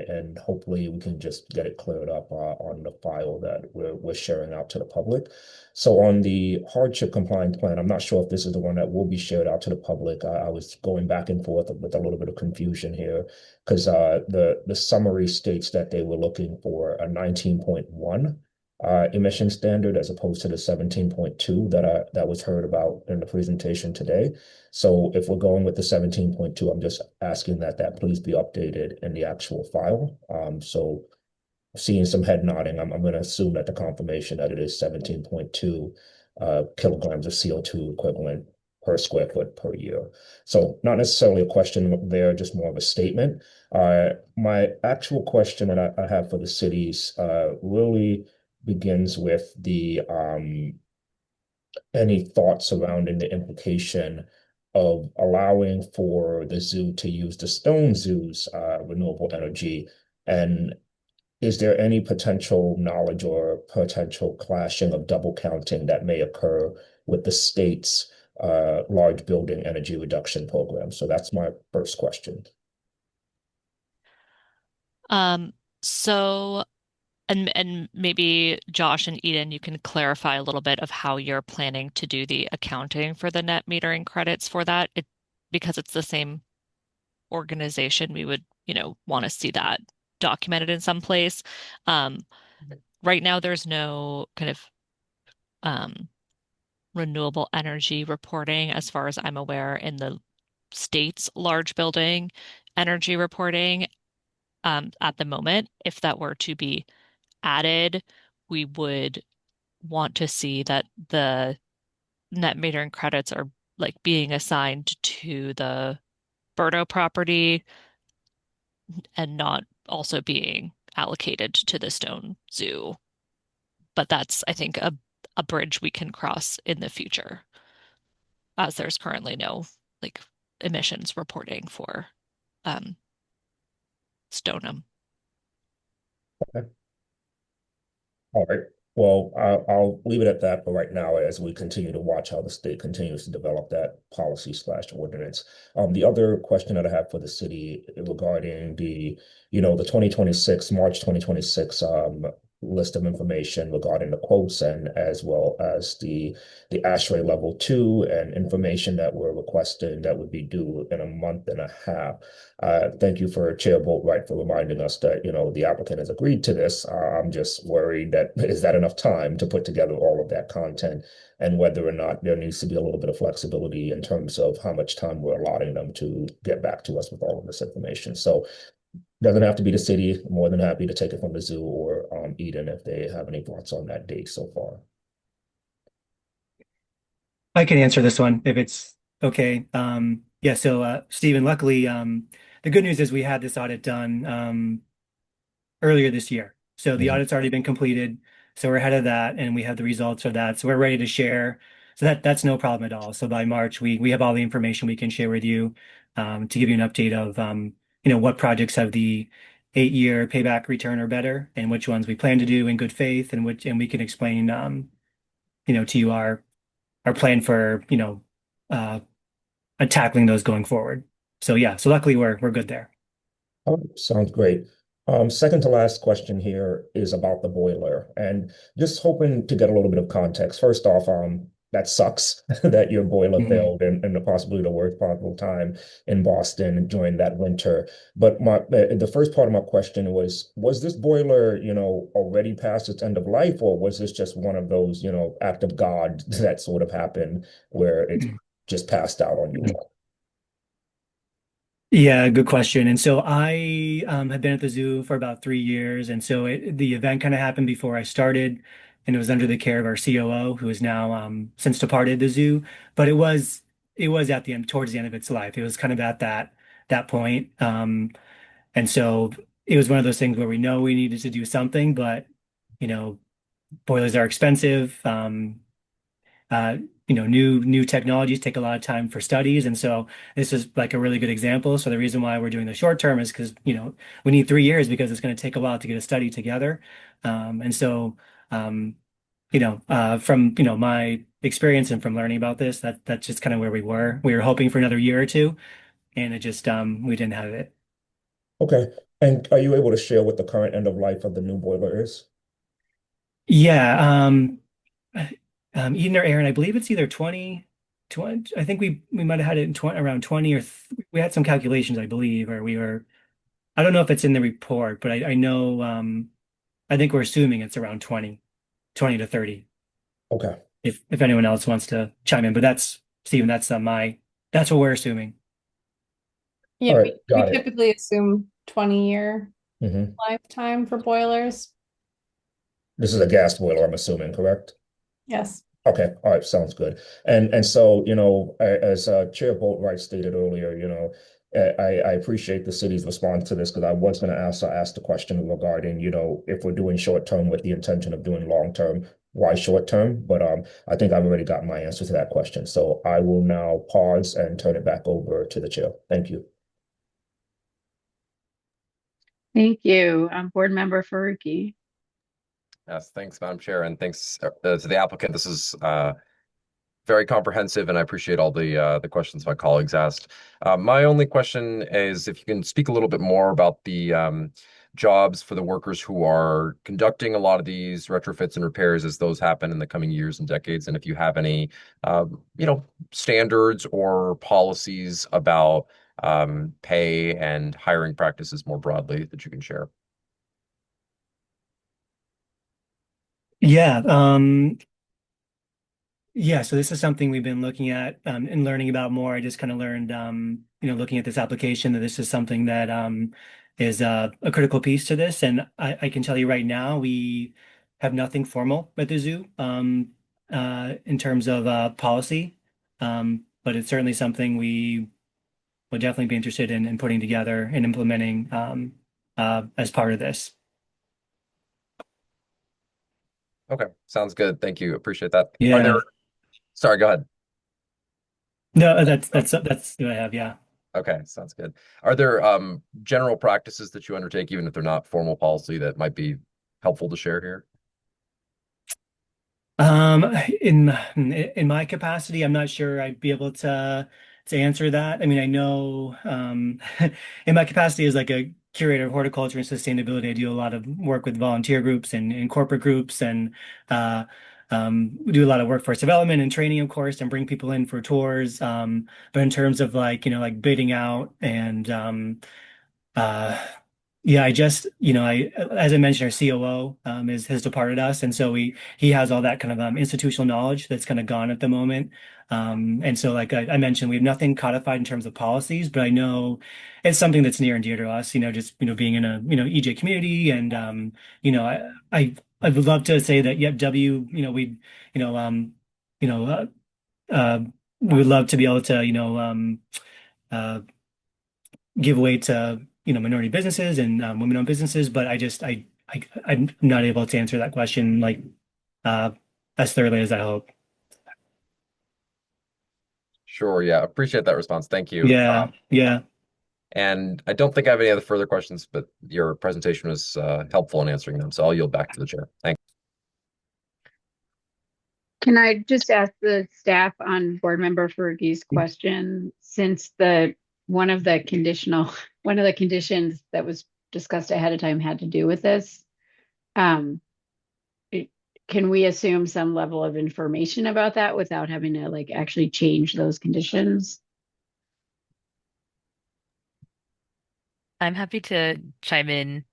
And hopefully we can just get it cleared up on the file that we're sharing out to the public. So on the hardship compliance plan, I'm not sure if this is the one that will be shared out to the public. I was going back and forth with a little bit of confusion here because the summary states that they were looking for a 19.1 emission standard as opposed to the 17.2 that was heard about in the presentation today. So if we're going with the 17.2, I'm just asking that please be updated in the actual file. So seeing some head nodding, I'm going to assume that the confirmation that it is 17.2 kilograms of CO2 equivalent per square foot per year. So not necessarily a question there, just more of a statement. My actual question that I have for the cities really begins with the any thoughts surrounding the implication of allowing for the zoo to use the Stone Zoo's renewable energy, and is there any potential knowledge or potential clashing of double counting that may occur with the state's large building energy reduction program? So that's my first question. So and maybe Josh and Eden, you can clarify a little bit of how you're planning to do the accounting for the net metering credits for that. Because it's the same organization, we would, want to see that documented in some place. Right now, there's no kind of renewable energy reporting, as far as I'm aware, in the state's large building energy reporting at the moment. If that were to be added, we would want to see that the net metering credits are like being assigned to the BERDO property and not also being allocated to the Stone Zoo. But that's, I think, a bridge we can cross in the future, as there's currently no like emissions reporting for Stoneham. Okay. All right. Well, I'll leave it at that for right now as we continue to watch how the state continues to develop that policy/ordinance. The other question that I have for the city regarding the 2026, March 2026 list of information regarding the quotes and as well as the ASHRAE level 2 and information that we're requesting that would be due in a month and a half. Thank you for Chair Boatwright for reminding us that, the applicant has agreed to this. I'm just worried that is that enough time to put together all of that content and whether or not there needs to be a little bit of flexibility in terms of how much time we're allotting them to get back to us with all of this information. So doesn't have to be the city. More than happy to take it from the zoo or Eden if they have any thoughts on that date so far. I can answer this one if it's okay. Yeah, so Stephen, luckily, the good news is we had this audit done earlier this year. So the Mhm. audit's already been completed. So we're ahead of that and we have the results of that. So we're ready to share. So that's no problem at all. So by March, we have all the information we can share with you to give you an update of what projects have the 8-year payback return or better and which ones we plan to do in good faith and we can explain to you our plan for uh tackling those going forward. So yeah, so luckily we're good there. Oh, sounds great. Second to last question here is about the boiler, and just hoping to get a little bit of context. First off, that sucks that your boiler Mhm. failed and possibly the worst possible time in Boston during that winter. But the first part of my question was this boiler, already past its end of life, or was this just one of those, act of God that sort of happened where it just passed out on you all? Yeah, good question. And so I have been at the zoo for about 3 years, and so the event kind of happened before I started, and it was under the care of our COO, who is now since departed the zoo. But it was at the end, towards the end of its life. It was kind of at that point, and so it was one of those things where we know we needed to do something, but you know, boilers are expensive. Uh, new technologies take a lot of time for studies, and so this is like a really good example. So the reason why we're doing the short term is because we need 3 years because it's going to take a while to get a study together. And so from my experience and from learning about this, that's just kind of where we were. We were hoping for another year or two, and it just we didn't have it. Okay. And are you able to share what the current end of life of the new boiler is? Yeah. Eden or Aaron, I believe it's either 20. I think we might have had it in 20, around 20 or we had some calculations, I believe, or we were, I don't know if it's in the report, but I know, I think we're assuming it's around 20 to 30, Okay. if anyone else wants to chime in, but Stephen, that's what we're assuming. Yeah, All right. we Got it. typically assume 20-year Hmm. lifetime for boilers. This is a gas boiler, I'm assuming, correct? Yes. Okay, all right, sounds good. And so, as Chair Boatwright stated earlier, I appreciate the city's response to this because I was going to ask the question regarding, if we're doing short term with the intention of doing long term, why short term? But I think I've already gotten my answer to that question. So I will now pause and turn it back over to the chair. Thank you. Thank you. Board Member Faruqi. Yes, thanks, Madam Chair, and thanks to the applicant. This is very comprehensive, and I appreciate all the questions my colleagues asked. My only question is if you can speak a little bit more about the jobs for the workers who are conducting a lot of these retrofits and repairs as those happen in the coming years and decades, and if you have any, standards or policies about pay and hiring practices more broadly that you can share. Yeah. Yeah, so this is something we've been looking at and learning about more. I just kind of learned, looking at this application, that this is something that is a critical piece to this. And I can tell you right now, we have nothing formal at the zoo in terms of policy, but it's certainly something we would definitely be interested in putting together and implementing as part of this. Okay, sounds good. Thank you. Appreciate that. Are there, Yeah. sorry, go ahead. No, that's what I have. Yeah. Okay, sounds good. Are there general practices that you undertake, even if they're not formal policy, that might be helpful to share here? Um, in my capacity, I'm not sure I'd be able to answer that. I mean, I know in my capacity as like a curator of horticulture and sustainability, I do a lot of work with volunteer groups and corporate groups, and uh, we do a lot of workforce development and training, of course, and bring people in for tours. But in terms of like like bidding out and uh, yeah, I just, as I mentioned, our COO has departed us, and so he has all that kind of institutional knowledge that's kind of gone at the moment. And so, like I mentioned, we have nothing codified in terms of policies, but I know it's something that's near and dear to us. Just being in a EJ community, and I would love to say that yep, we you know you know uh, we would love to be able to uh, give way to minority businesses and women-owned businesses, but I'm not able to answer that question like as thoroughly as I hope. Sure, yeah, appreciate that response. Thank you. Yeah, yeah. And I don't think I have any other further questions, but your presentation was helpful in answering them, so I'll yield back to the chair. Thanks. Can I just ask the staff on Board Member Fergie's question, since the one of the conditional one of the conditions that was discussed ahead of time had to do with this, um, can we assume some level of information about that without having to like actually change those conditions? I'm happy to chime in.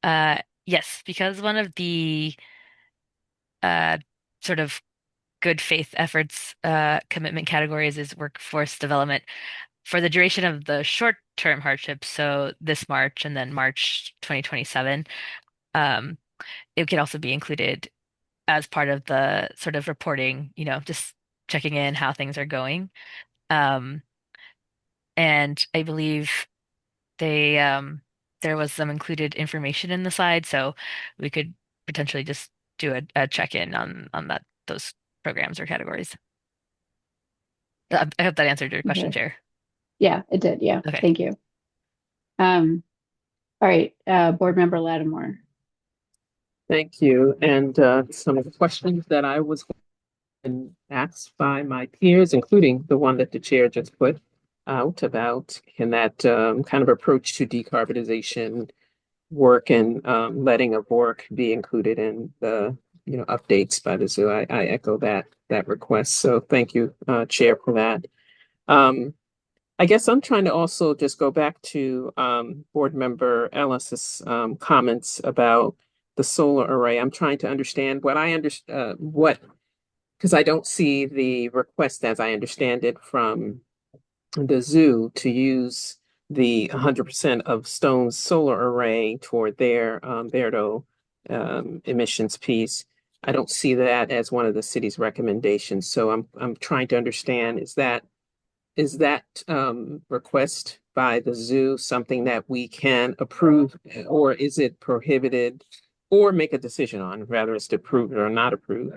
Yes, because one of the uh, sort of good faith efforts commitment categories is workforce development for the duration of the short-term hardship, so this March and then March 2027. Um, it could also be included as part of the sort of reporting, just checking in how things are going. Um, and I believe they there was some included information in the slide, so we could potentially just do a check-in on those programs or categories. I hope that answered your question, Okay. Chair. Yeah, it did. Yeah, Okay. thank you. All right, Board Member Lattimore. Thank you. And some of the questions that I was asked by my peers, including the one that the chair just put out about, can that kind of approach to decarbonization work and letting of work be included in the updates by the zoo. I echo that request. So thank you, Chair, for that. I guess I'm trying to also just go back to Board Member Ellis's comments about the solar array. I'm trying to understand what I understand, because I don't see the request as I understand it from the zoo to use the 100% of Stone's solar array toward their BERDO emissions piece. I don't see that as one of the city's recommendations. So I'm trying to understand, is that request by the zoo something that we can approve, or is it prohibited, or make a decision on whether it's to approve it or not approve?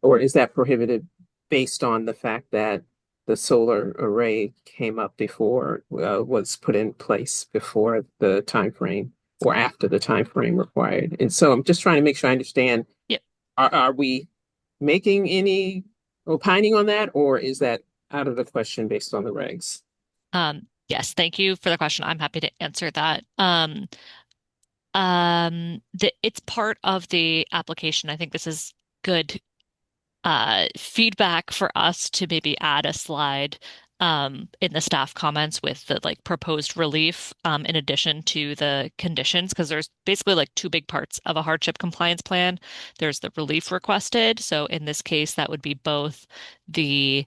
Or is that prohibited based on the fact that the solar array came up before, was put in place before the time frame or after the time frame required? And so I'm just trying to make sure I understand. Yep. Are we making any opining on that, or is that out of the question based on the regs? Yes, thank you for the question. I'm happy to answer that. It's part of the application. I think this is good feedback for us to maybe add a slide in the staff comments with the like proposed relief in addition to the conditions, because there's basically like two big parts of a hardship compliance plan. There's the relief requested. So in this case, that would be both the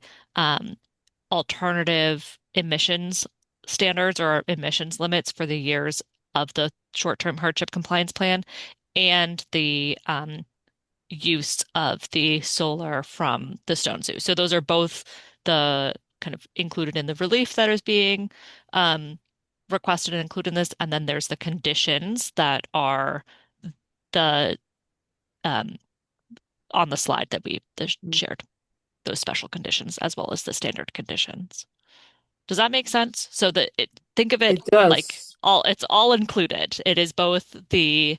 alternative emissions standards or emissions limits for the years of the short-term hardship compliance plan and the use of the solar from the Stone Zoo. So those are both the kind of included in the relief that is being requested and included in this. And then there's the conditions that are the on the slide that we shared, those special conditions as well as the standard conditions. Does that make sense? So that think of it It does. like it's all included. It is both the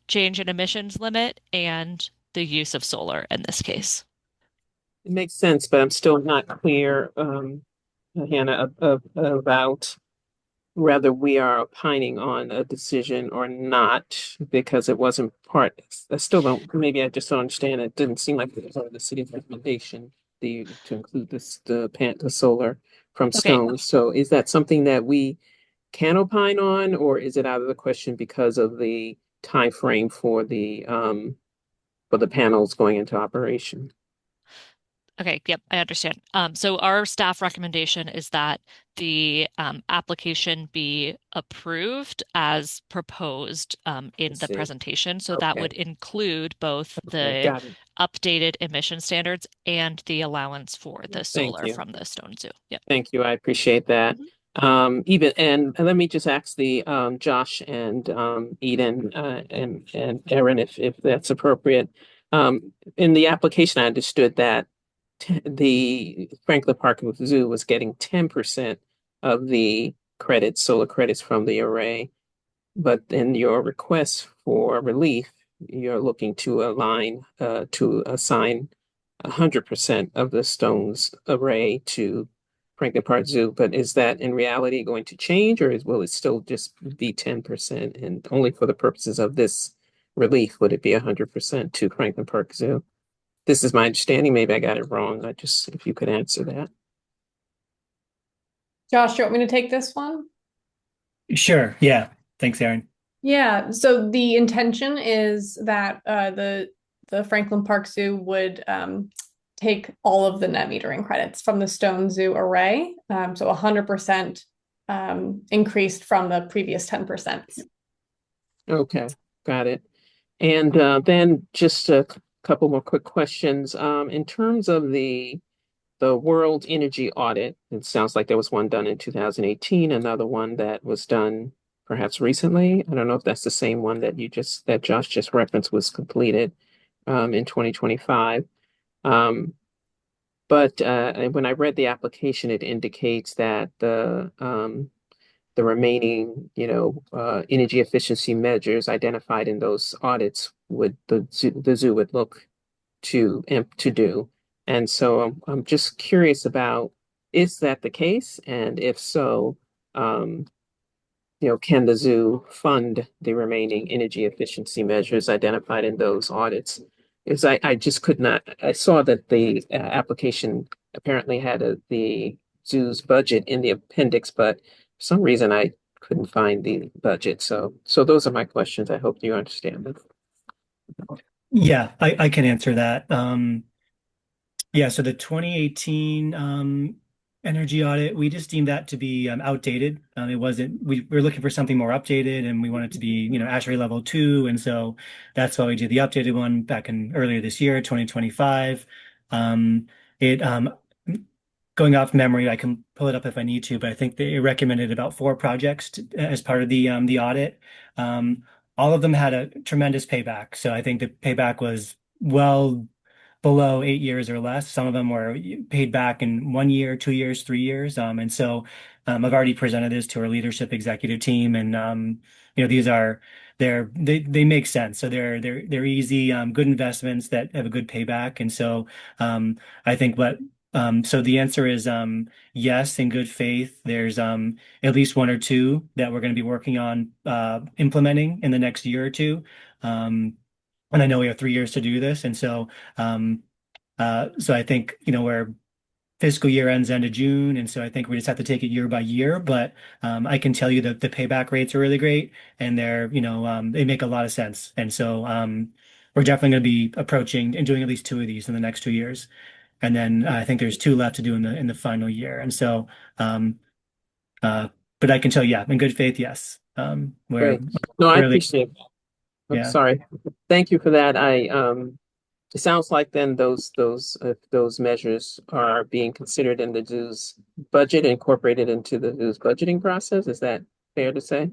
change in emissions limit and the use of solar in this case. It makes sense, but I'm still not clear, Hannah, about whether we are opining on a decision or not, because it wasn't part. I still don't, maybe I just don't understand. It didn't seem like it was part of the city's recommendation to include the solar from Okay. Stone. So is that something that we can opine on, or is it out of the question because of the time frame for the panels going into operation? Okay, yep, I understand. So our staff recommendation is that the application be approved as proposed in the see. presentation. So that would Okay. include both Okay, the got it. updated emission standards and the allowance for the Thank solar you. from the Stone Zoo. Yep. Thank you. I appreciate that. Mhm. Even and let me just ask the Josh and Eden and Erin if that's appropriate. In the application, I understood that the Franklin Park Zoo was getting 10% of the credits, solar credits from the array, but in your request for relief, you're looking to to assign 100% of the stones array to Franklin Park Zoo. But is that in reality going to change, or will it still just be 10%? And only for the purposes of this relief would it be 100% to Franklin Park Zoo? This is my understanding. Maybe I got it wrong. I just, if you could answer that. Josh, you want me to take this one? Sure. Yeah. Thanks, Aaron. Yeah, so the intention is that the Franklin Park Zoo would take all of the net metering credits from the Stone Zoo array, so 100% increased from the previous 10%. Okay, got it. And then just a couple more quick questions. In terms of the World Energy Audit, it sounds like there was one done in 2018, another one that was done perhaps recently. I don't know if that's the same one that Josh just referenced was completed in 2025. But when I read the application, it indicates that the remaining, energy efficiency measures identified in those audits would the zoo would look to do. And so I'm just curious about, is that the case? And if so, um, can the zoo fund the remaining energy efficiency measures identified in those audits? Because I just could not, I saw that the application apparently had the zoo's budget in the appendix, but for some reason I couldn't find the budget. So those are my questions. I hope you understand them. Yeah, I can answer that. Yeah, so the 2018 energy audit, we just deemed that to be outdated. It wasn't, we were looking for something more updated and we wanted to be, ASHRAE level 2. And so that's why we did the updated one back in earlier this year, 2025. It Going off memory, I can pull it up if I need to, but I think they recommended about 4 projects as part of the audit. Um, all of them had a tremendous payback. So I think the payback was well below 8 years or less. Some of them were paid back in 1 year, 2 years, 3 years. And so I've already presented this to our leadership executive team, and these are they make sense. So they're easy, good investments that have a good payback. And so I think so the answer is yes, in good faith. There's at least 1 or 2 that we're going to be working on implementing in the next year or two. And I know we have 3 years to do this, and um, so I think where fiscal year ends end of June, and so I think we just have to take it year by year. But I can tell you that the payback rates are really great, and they make a lot of sense. And so we're definitely going to be approaching and doing at least 2 of these in the next 2 years, and then I think there's 2 left to do in the final year. And so, um, but I can tell you, yeah, in good faith, yes, we're Great. No, I really, appreciate that. I'm yeah. sorry. Thank you for that. It sounds like then those measures are being considered in the zoo's budget, incorporated into the zoo's budgeting process. Is that fair to say?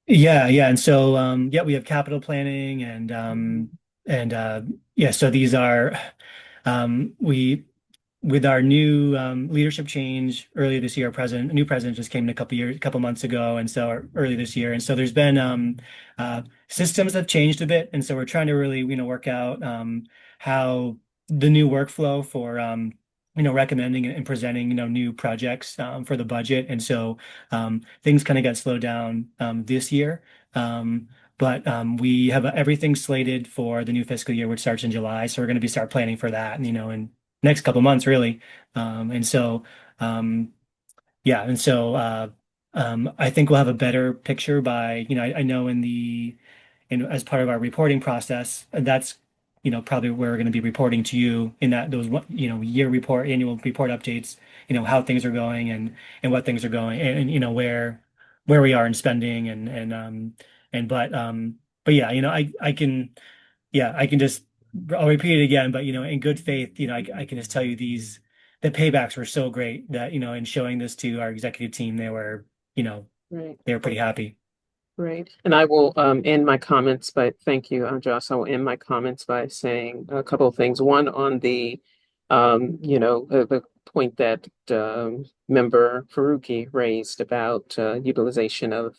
Yeah, yeah. And so yeah, we have capital planning and yeah, so these are we with our new leadership change earlier this year, a new president just came in a couple months ago, and so early this year, and so there's been systems have changed a bit, and so we're trying to really work out how the new workflow for recommending and presenting new projects for the budget, and so things kind of got slowed down this year. But we have everything slated for the new fiscal year, which starts in July. So we're going to start planning for that, in next couple months, really. And so, yeah, and so I think we'll have a better picture by, I know as part of our reporting process, that's, probably where we're going to be reporting to you in those, annual report updates, how things are going and what things are going and where we are in spending but yeah, I can just, I'll repeat it again, but in good faith, I can just tell you the paybacks were so great that, in showing this to our executive team, they were, Right. they were pretty happy. Right. And I will end my comments by thank you, Josh. I will end my comments by saying a couple of things. One on the point that member Faruqi raised about utilization of,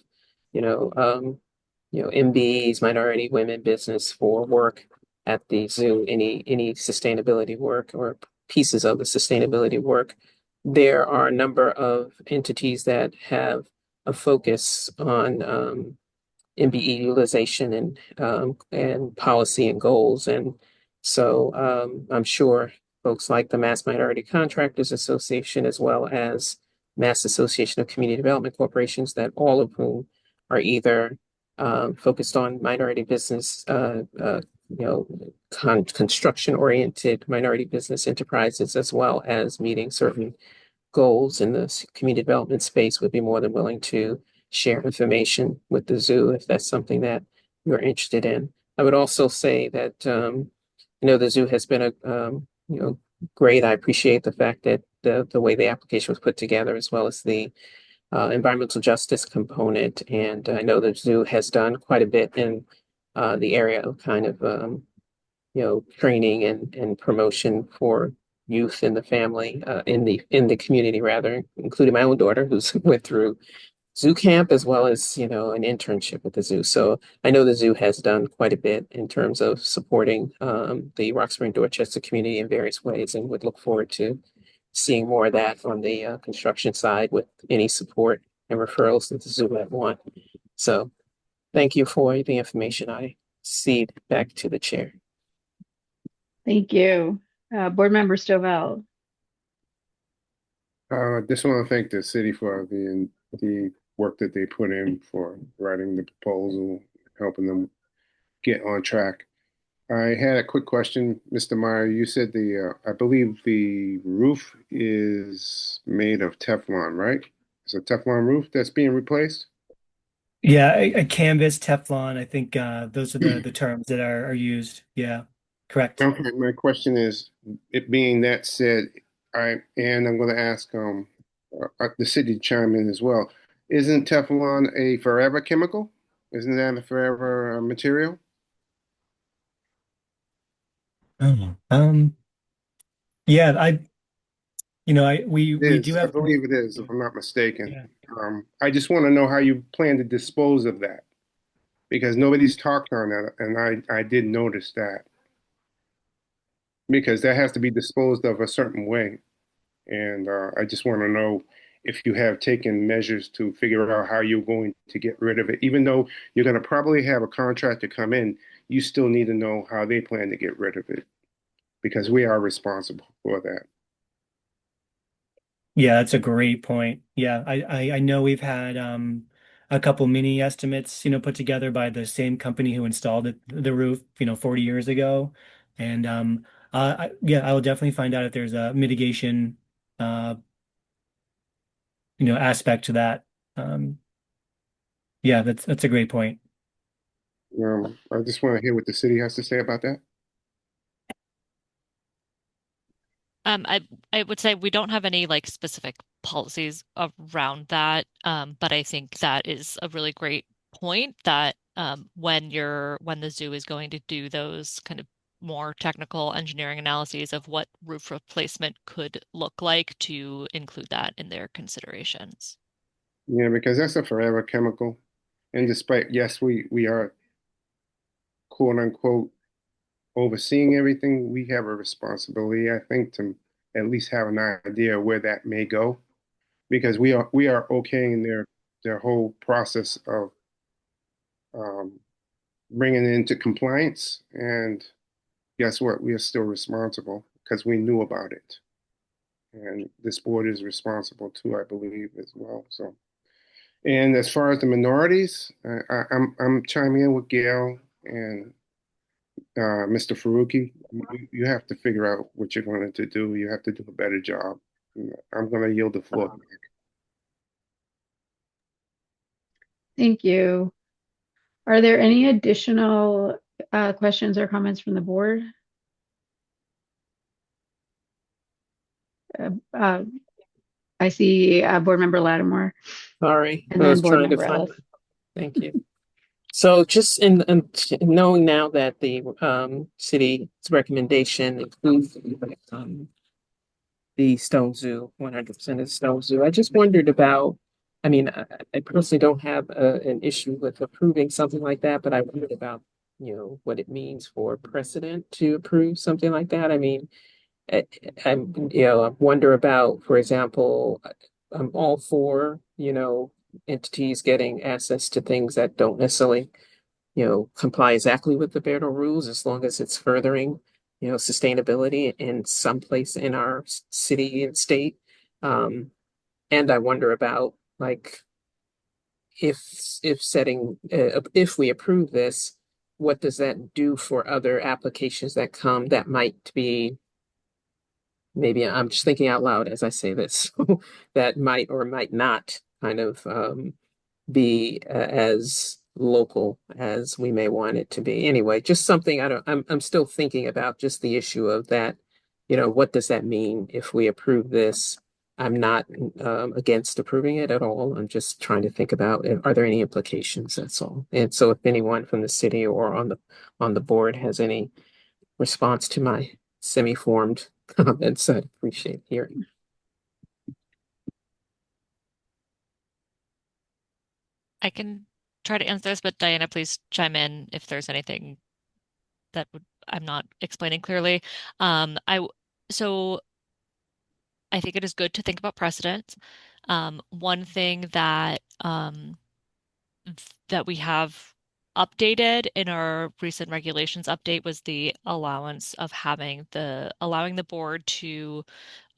MBEs, minority women business for work at the zoo, any sustainability work or pieces of the sustainability work. There are a number of entities that have a focus on MBE utilization and policy and goals. And so I'm sure folks like the Mass Minority Contractors Association, as well as Mass Association of Community Development Corporations, that all of whom are either focused on minority business, construction oriented minority business enterprises, as well as meeting certain goals in the community development space, would be more than willing to share information with the zoo if that's something that you're interested in. I would also say that the zoo has been great. I appreciate the fact that the way the application was put together, as well as the environmental justice component. And I know the zoo has done quite a bit in the area of kind of training and promotion for youth in the family, in the community rather, including my own daughter who's went through zoo camp as well as, an internship at the zoo. So I know the zoo has done quite a bit in terms of supporting the Roxbury and Dorchester community in various ways, and would look forward to seeing more of that on the construction side with any support and referrals that the zoo might want. So thank you for the information. I cede back to the chair. Thank you. Board Member Stovall. Just want to thank the city for the work that they put in for writing the proposal, helping them get on track. I had a quick question, Mr. Meyer. You said I believe the roof is made of Teflon, right? It's a Teflon roof that's being replaced? Yeah, a canvas, Teflon, I think those are the terms that are used. Yeah, correct. Okay, my question is, it being that said, I'm going to ask the city to chime in as well. Isn't Teflon a forever chemical? Isn't that a forever material? Oh. Yeah, we It do is. I have believe it is, if I'm not mistaken. yeah. I just want to know how you plan to dispose of that because nobody's talked on that, and I did notice that because that has to be disposed of a certain way. And I just want to know if you have taken measures to figure out how you're going to get rid of it. Even though you're going to probably have a contractor come in, you still need to know how they plan to get rid of it because we are responsible for that. Yeah, that's a great point. Yeah, I know we've had a couple mini estimates, put together by the same company who installed the roof, 40 years ago. And yeah, I will definitely find out if there's a mitigation uh, aspect to that. Um, yeah, that's a great point. I just want to hear what the city has to say about that. I would say we don't have any like specific policies around that, but I think that is a really great point that when the zoo is going to do those kind of more technical engineering analyses of what roof replacement could look like to include that in their considerations. Yeah, because that's a forever chemical. And despite, yes, we are quote unquote overseeing everything, we have a responsibility, I think, to at least have an idea where that may go, because we are okaying their whole process of um, bringing it into compliance. And guess what? We are still responsible because we knew about it, and this board is responsible too, I believe, as well. So, and as far as the minorities, I'm chiming in with Gail and Mr. Faruqi, you have to figure out what you're going to do. You have to do a better job. I'm going to yield the floor. Thank you. Are there any additional questions or comments from the board? Uh, I see Board Member Lattimore Sorry, and I then was Board trying to Member find. Ellis. Thank you. So just in knowing now that the city's recommendation includes the Stone Zoo, 100% of the Stone Zoo, I just wondered about. I mean, I personally don't have an issue with approving something like that, but I wondered about what it means for precedent to approve something like that. I mean, I, I wonder about, for example, I'm all for entities getting access to things that don't necessarily comply exactly with the BERDO rules as long as it's furthering, sustainability in some place in our city and state. Um, and I wonder about like if we approve this, what does that do for other applications that come that might be maybe I'm just thinking out loud as I say this that might or might not kind of be as local as we may want it to be. Anyway, just something I'm still thinking about just the issue of that, what does that mean if we approve this? I'm not against approving it at all. I'm just trying to think about are there any implications? That's all. And so if anyone from the city or on the board has any response to my semi-formed comments, I'd appreciate hearing. I can try to answer this, but Diana, please chime in if there's anything that I'm not explaining clearly. I so I think it is good to think about precedent. One thing that we have updated in our recent regulations update was the allowance of allowing the board to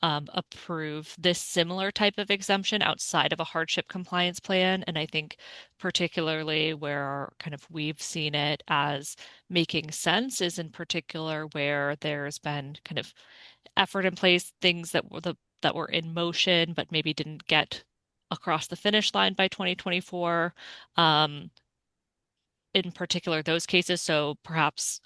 approve this similar type of exemption outside of a hardship compliance plan. And I think particularly where kind of we've seen it as making sense is in particular where there's been kind of effort in place, things that were in motion but maybe didn't get across the finish line by 2024. Um, in particular, those cases. So perhaps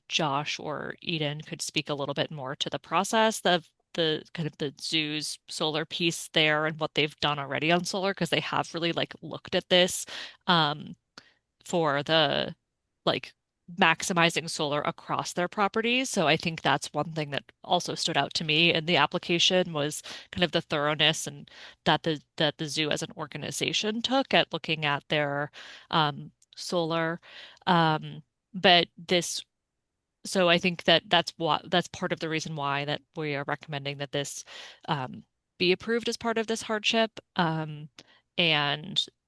Josh or Eden could speak a little bit more to the process of the kind of the zoo's solar piece there and what they've done already on solar because they have really like looked at this um, for the like maximizing solar across their properties. So I think that's one thing that also stood out to me in the application was kind of the thoroughness and that the zoo as an organization took at looking at their solar. But this so I think that that's part of the reason why that we are recommending that this um, be approved as part of this hardship, and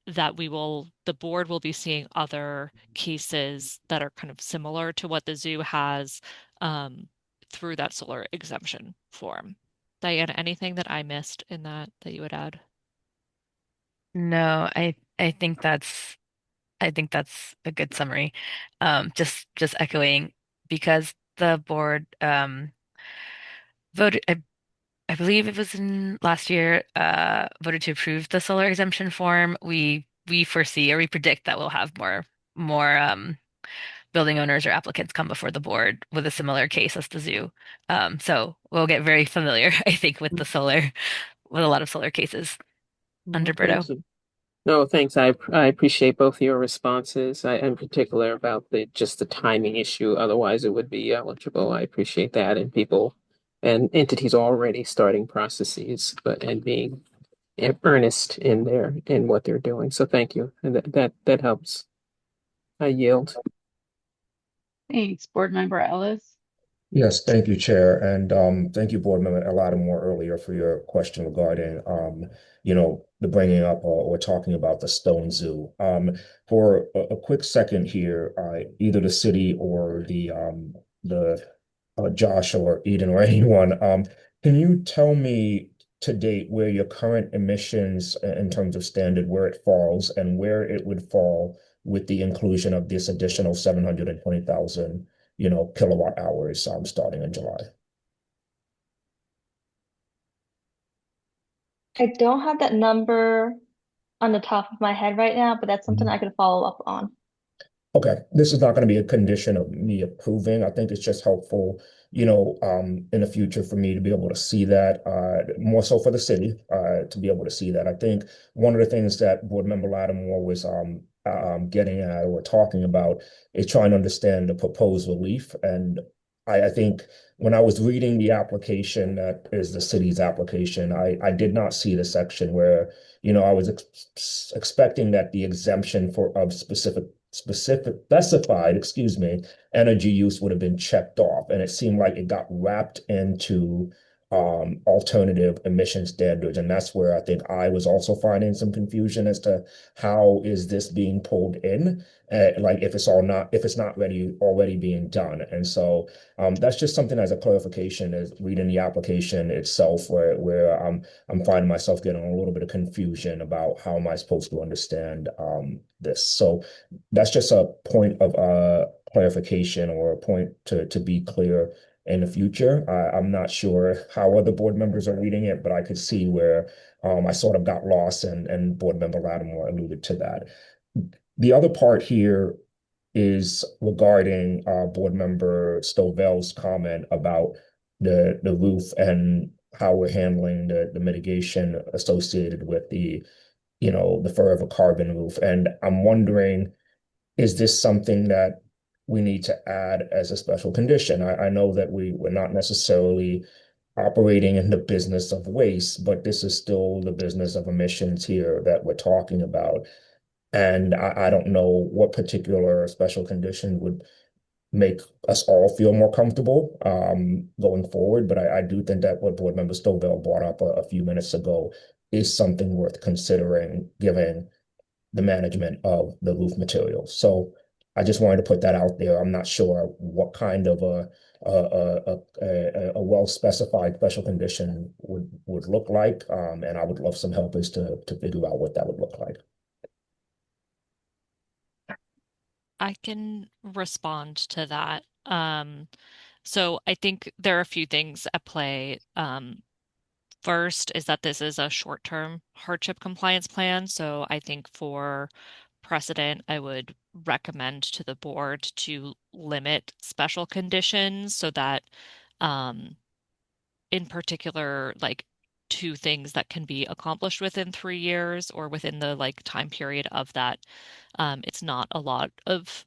that the board will be seeing other cases that are kind of similar to what the zoo has um, through that solar exemption form. Diana, anything that I missed in that you would add? No, I think that's a good summary. Just echoing because the board voted I believe it was in last year voted to approve the solar exemption form. We foresee or we predict that we'll have more building owners or applicants come before the board with a similar case as the zoo. So we'll get very familiar, I think, with a lot of solar cases under Well, BERDO. thanks. No, thanks. I appreciate both your responses. In particular about the just the timing issue. Otherwise, it would be eligible. I appreciate that, and people and entities already starting processes, but and being earnest in what they're doing. So thank you, and that helps. I yield. Thanks, Board Member Ellis. Yes, thank you, Chair, and thank you, Board Member Lattimore, earlier for your question regarding the bringing up or talking about the Stone Zoo. For a quick second here, either the city or the Josh or Eden or anyone, can you tell me to date where your current emissions in terms of standard, where it falls and where it would fall with the inclusion of this additional 720,000? Kilowatt hours starting in July. I don't have that number on the top of my head right now, but that's something Mhm. I could follow up on. Okay, this is not going to be a condition of me approving. I think it's just helpful, in the future for me to be able to see that, more so for the city, to be able to see that. I think one of the things that Board Member Lattimore was getting at or talking about is trying to understand the proposed relief. And I think when I was reading the application that is the city's application, I did not see the section where, I was expecting that the exemption for of specified, excuse me, energy use would have been checked off. And it seemed like it got wrapped into alternative emission standards. And that's where I think I was also finding some confusion as to how is this being pulled in, like if it's not ready already being done. And so that's just something as a clarification is reading the application itself where I'm finding myself getting a little bit of confusion about how am I supposed to understand this. So that's just a point of clarification or a point to be clear in the future. I'm not sure how other board members are reading it, but I could see where I sort of got lost and Board Member Lattimore alluded to that. The other part here is regarding Board Member Stovall's comment about the roof and how we're handling the mitigation associated with the forever carbon roof. And I'm wondering, is this something that we need to add as a special condition? I know that we're not necessarily operating in the business of waste, but this is still the business of emissions here that we're talking about. And I don't know what particular special condition would make us all feel more comfortable going forward. But I do think that what Board Member Stovall brought up a few minutes ago is something worth considering, given the management of the roof materials. So I just wanted to put that out there. I'm not sure what kind of a well-specified special condition would look like, and I would love some help as to figure out what that would look like. I can respond to that. So I think there are a few things at play. First is that this is a short-term hardship compliance plan. So I think for precedent, I would recommend to the board to limit special conditions so that um, in particular, like two things that can be accomplished within 3 years or within the like time period of that. It's not a lot of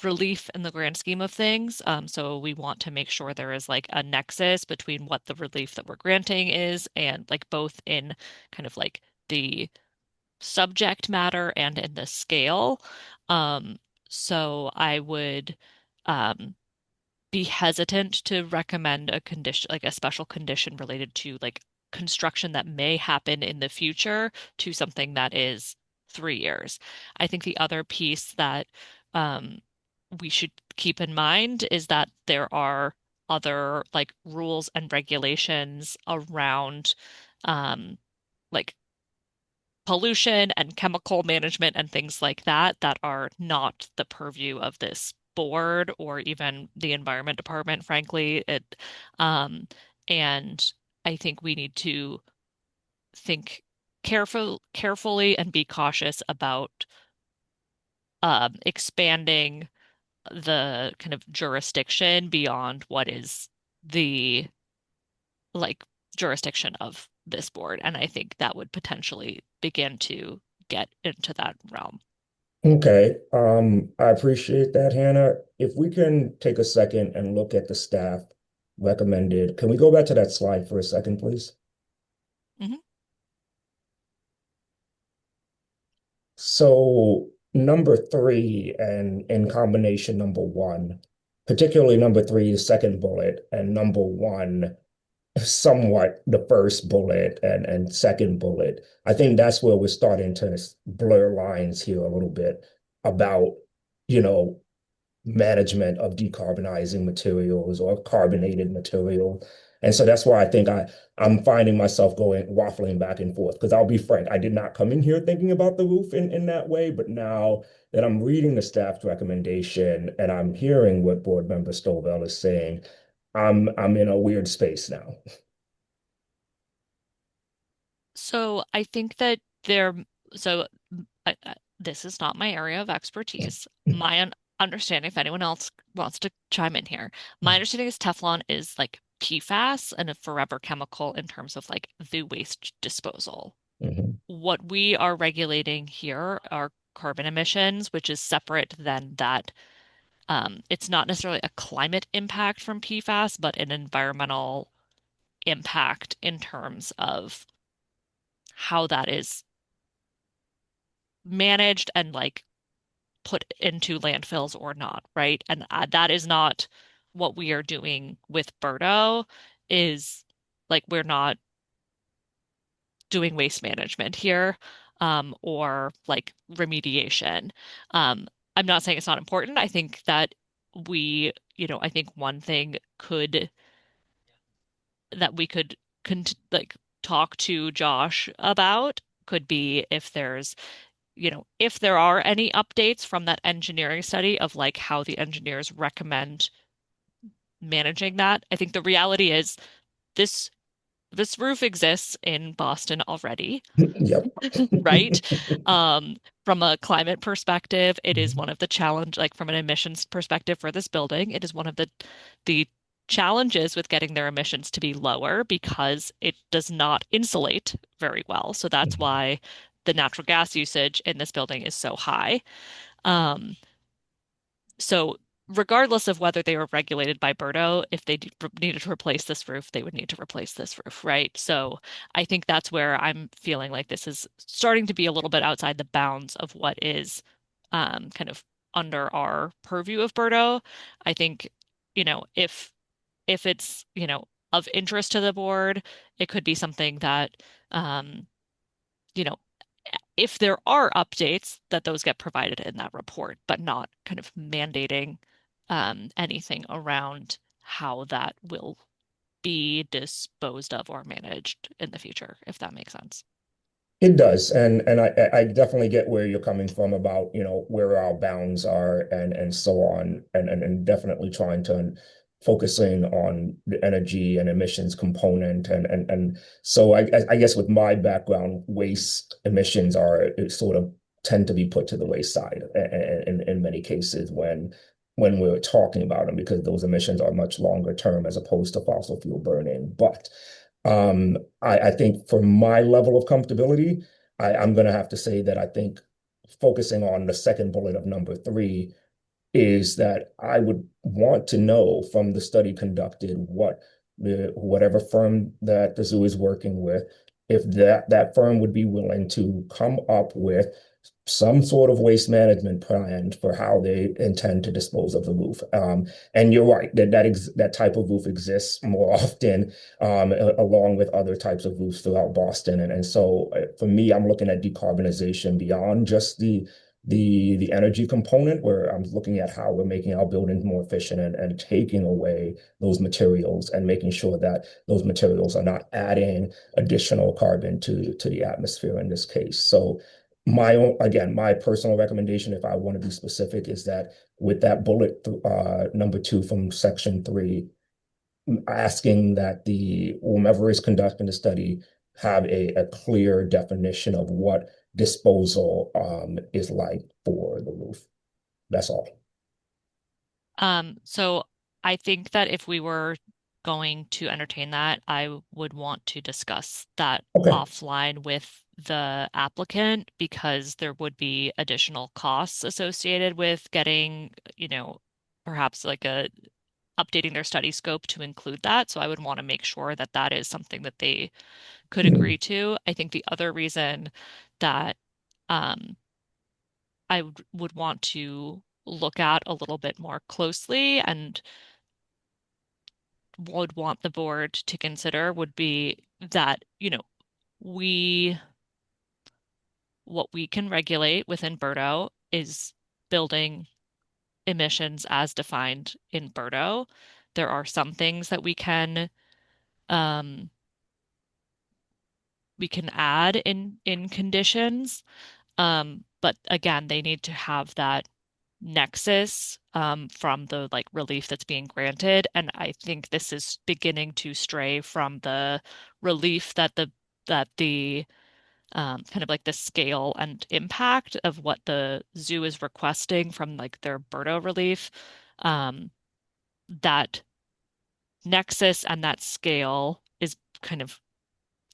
relief in the grand scheme of things. So we want to make sure there is like a nexus between what the relief that we're granting is and like both in kind of like the subject matter and in the scale. Um, so I would um, be hesitant to recommend a condition, like a special condition related to like construction that may happen in the future to something that is 3 years. I think the other piece that um, we should keep in mind is that there are other like rules and regulations around um, like pollution and chemical management and things like that that are not the purview of this board or even the environment department, frankly. Um, and I think we need to think carefully and be cautious about expanding the kind of jurisdiction beyond what is the like jurisdiction of this board. And I think that would potentially begin to get into that realm. Okay, I appreciate that, Hannah. If we can take a second and look at the staff recommended, can we go back to that slide for a second, please? Mhm. So number three and in combination number one, particularly number three, the second bullet, and number one, somewhat the first bullet and second bullet. I think that's where we're starting to blur lines here a little bit about, you know, management of decarbonizing materials or carbonated material. And so that's why I think I'm finding myself going waffling back and forth. Because I'll be frank, I did not come in here thinking about the roof in that way, but now that I'm reading the staff's recommendation and I'm hearing what Board Member Stovall is saying, I'm in a weird space now. So I think that there, so this is not my area of expertise. understanding if anyone else wants to chime in here. My understanding is Teflon is like PFAS and a forever chemical in terms of like the waste disposal. Mhm. What we are regulating here are carbon emissions, which is separate than that. It's not necessarily a climate impact from PFAS, but an environmental impact in terms of how that is managed and like put into landfills or not, right? And that is not what we are doing with BERDO, is like we're not doing waste management here, or like remediation. I'm not saying it's not important. I think that I think one thing could that we could like talk to Josh about could be if if there are any updates from that engineering study of like how the engineers recommend managing that. I think the reality is this this roof exists in Boston already, Yep. right? From a climate perspective, it is one of the challenge, like from an emissions perspective for this building, it is one of the challenges with getting their emissions to be lower because it does not insulate very well. So that's why the natural gas usage in this building is so high. Um, so regardless of whether they were regulated by BERDO, if they needed to replace this roof, they would need to replace this roof, right? So I think that's where I'm feeling like this is starting to be a little bit outside the bounds of what is kind of under our purview of BERDO. I think, if it's, of interest to the board, it could be something that um, you know, if there are updates, that those get provided in that report, but not kind of mandating anything around how that will be disposed of or managed in the future, if that makes sense. It does, and I definitely get where you're coming from about, where our bounds are and so on, and definitely trying to focusing on the energy and emissions component, and so I guess with my background, waste emissions are sort of tend to be put to the wayside in many cases when we're talking about them, because those emissions are much longer term as opposed to fossil fuel burning. But I think for my level of comfortability, I'm going to have to say that I think focusing on the second bullet of number three is that I would want to know from the study conducted whatever firm that the zoo is working with, if that firm would be willing to come up with some sort of waste management plan for how they intend to dispose of the roof. And you're right that type of roof exists more often, along with other types of roofs throughout Boston. And so for me, I'm looking at decarbonization beyond just the energy component, where I'm looking at how we're making our buildings more efficient and taking away those materials and making sure that those materials are not adding additional carbon to the atmosphere in this case. So my personal recommendation, if I want to be specific, is that with that bullet number two from section three, asking that the whomever is conducting the study have a clear definition of what disposal is like for the roof. That's all. So I think that if we were going to entertain that, I would want to discuss that Okay. offline with the applicant because there would be additional costs associated with getting, perhaps like updating their study scope to include that. So I would want to make sure that that is something that they could agree to. I think the other reason that um, I would want to look at a little bit more closely and would want the board to consider would be that, we what we can regulate within BERDO is building emissions as defined in BERDO. There are some things that um, we can add in conditions. But again, they need to have that nexus from the like relief that's being granted. And I think this is beginning to stray from the relief that the kind of like the scale and impact of what the zoo is requesting from like their BERDO relief. Um, that nexus and that scale is kind of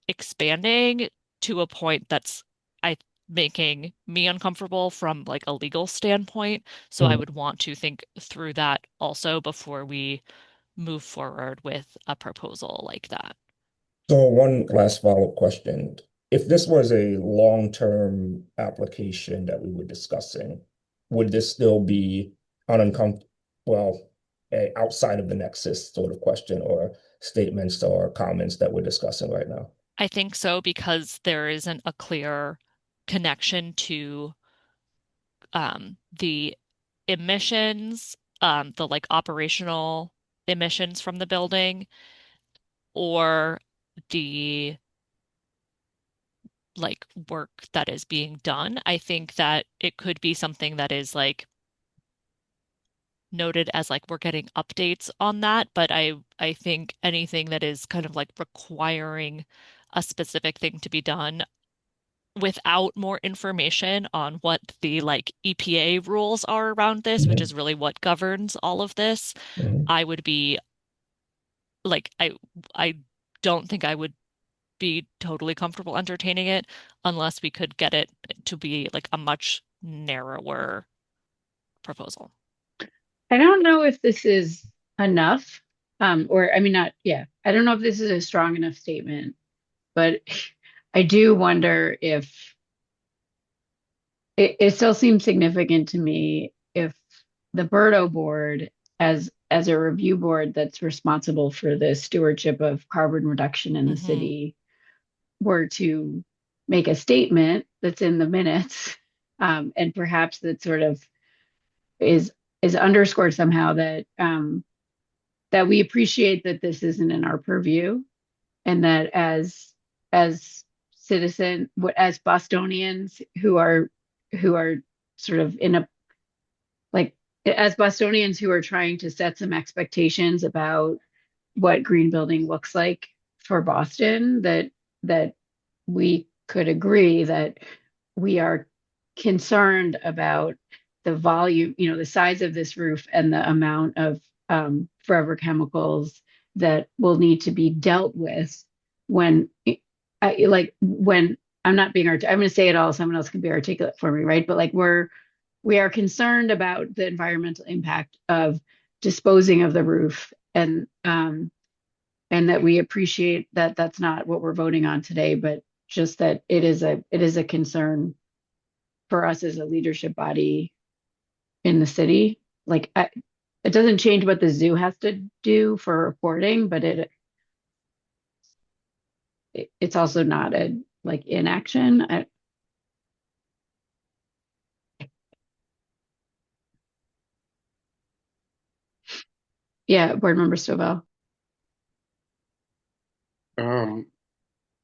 expanding to a point that's I making me uncomfortable from like a legal standpoint. So I Mhm. would want to think through that also before we move forward with a proposal like that. So one last follow-up question. If this was a long-term application that we were discussing, would this still be uncomfortable, well, outside of the nexus sort of question or statements or comments that we're discussing right now? I think so because there isn't a clear connection to the emissions, the like operational emissions from the building or the like work that is being done. I think that it could be something that is like noted as like we're getting updates on that, but I think anything that is kind of like requiring a specific thing to be done without more information on what the like EPA rules are around this, which Mhm. is really what governs all of this, Mhm. I would be like I don't think I would be totally comfortable entertaining it unless we could get it to be like a much narrower proposal. I don't know if this is enough, or I mean, not, yeah, I don't know if this is a strong enough statement, but I do wonder if it still seems significant to me if the BERDO board, as a review board that's responsible for the stewardship of carbon reduction in the Hmm. city, were to make a statement that's in the minutes, and perhaps that sort of is underscored somehow that that we appreciate that this isn't in our purview, and that as citizen, as Bostonians who are sort of in a, like, as Bostonians who are trying to set some expectations about what green building looks like for Boston, that we could agree that we are concerned about the volume, the size of this roof and the amount of forever chemicals that will need to be dealt with when when I'm not being I'm going to say it all, someone else can be articulate for me, right? But like we are concerned about the environmental impact of disposing of the roof, and that we appreciate that that's not what we're voting on today, but just that it is a concern for us as a leadership body in the city. Like it doesn't change what the zoo has to do for reporting, but it's also not a like inaction. Yeah, board member Stovall. Um,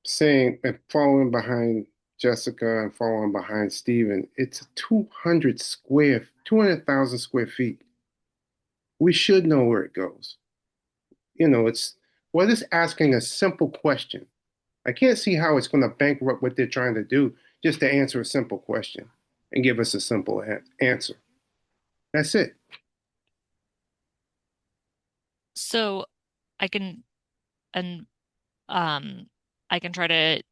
saying and following behind Jessica and following behind Stephen, it's 200,000 square feet. We should know where it goes. It's, we're just asking a simple question. I can't see how it's going to bankrupt what they're trying to do just to answer a simple question and give us a simple answer. That's it. So I can and um I can try to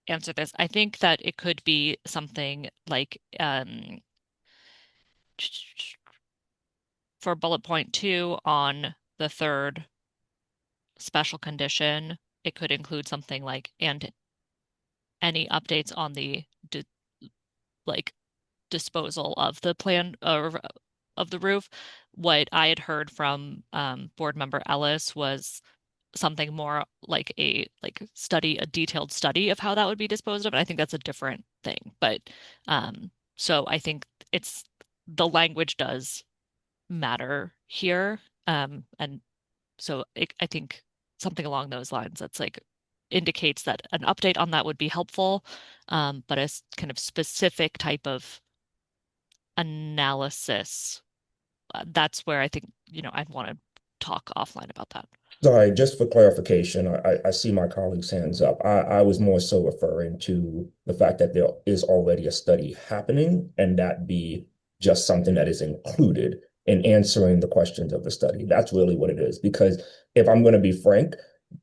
answer this. I think that it could be something like for bullet point two on the third special condition, it could include something like and any updates on the like disposal of the plan or of the roof. What I had heard from board member Ellis was something more like a detailed study of how that would be disposed of. And I think that's a different thing. But so I think it's the language does matter here. And so I think something along those lines that's like indicates that an update on that would be helpful. But a kind of specific type of analysis, that's where I think, I'd want to talk offline about that. Sorry, just for clarification, I see my colleague's hands up. I was more so referring to the fact that there is already a study happening and that be just something that is included in answering the questions of the study. That's really what it is. Because if I'm going to be frank,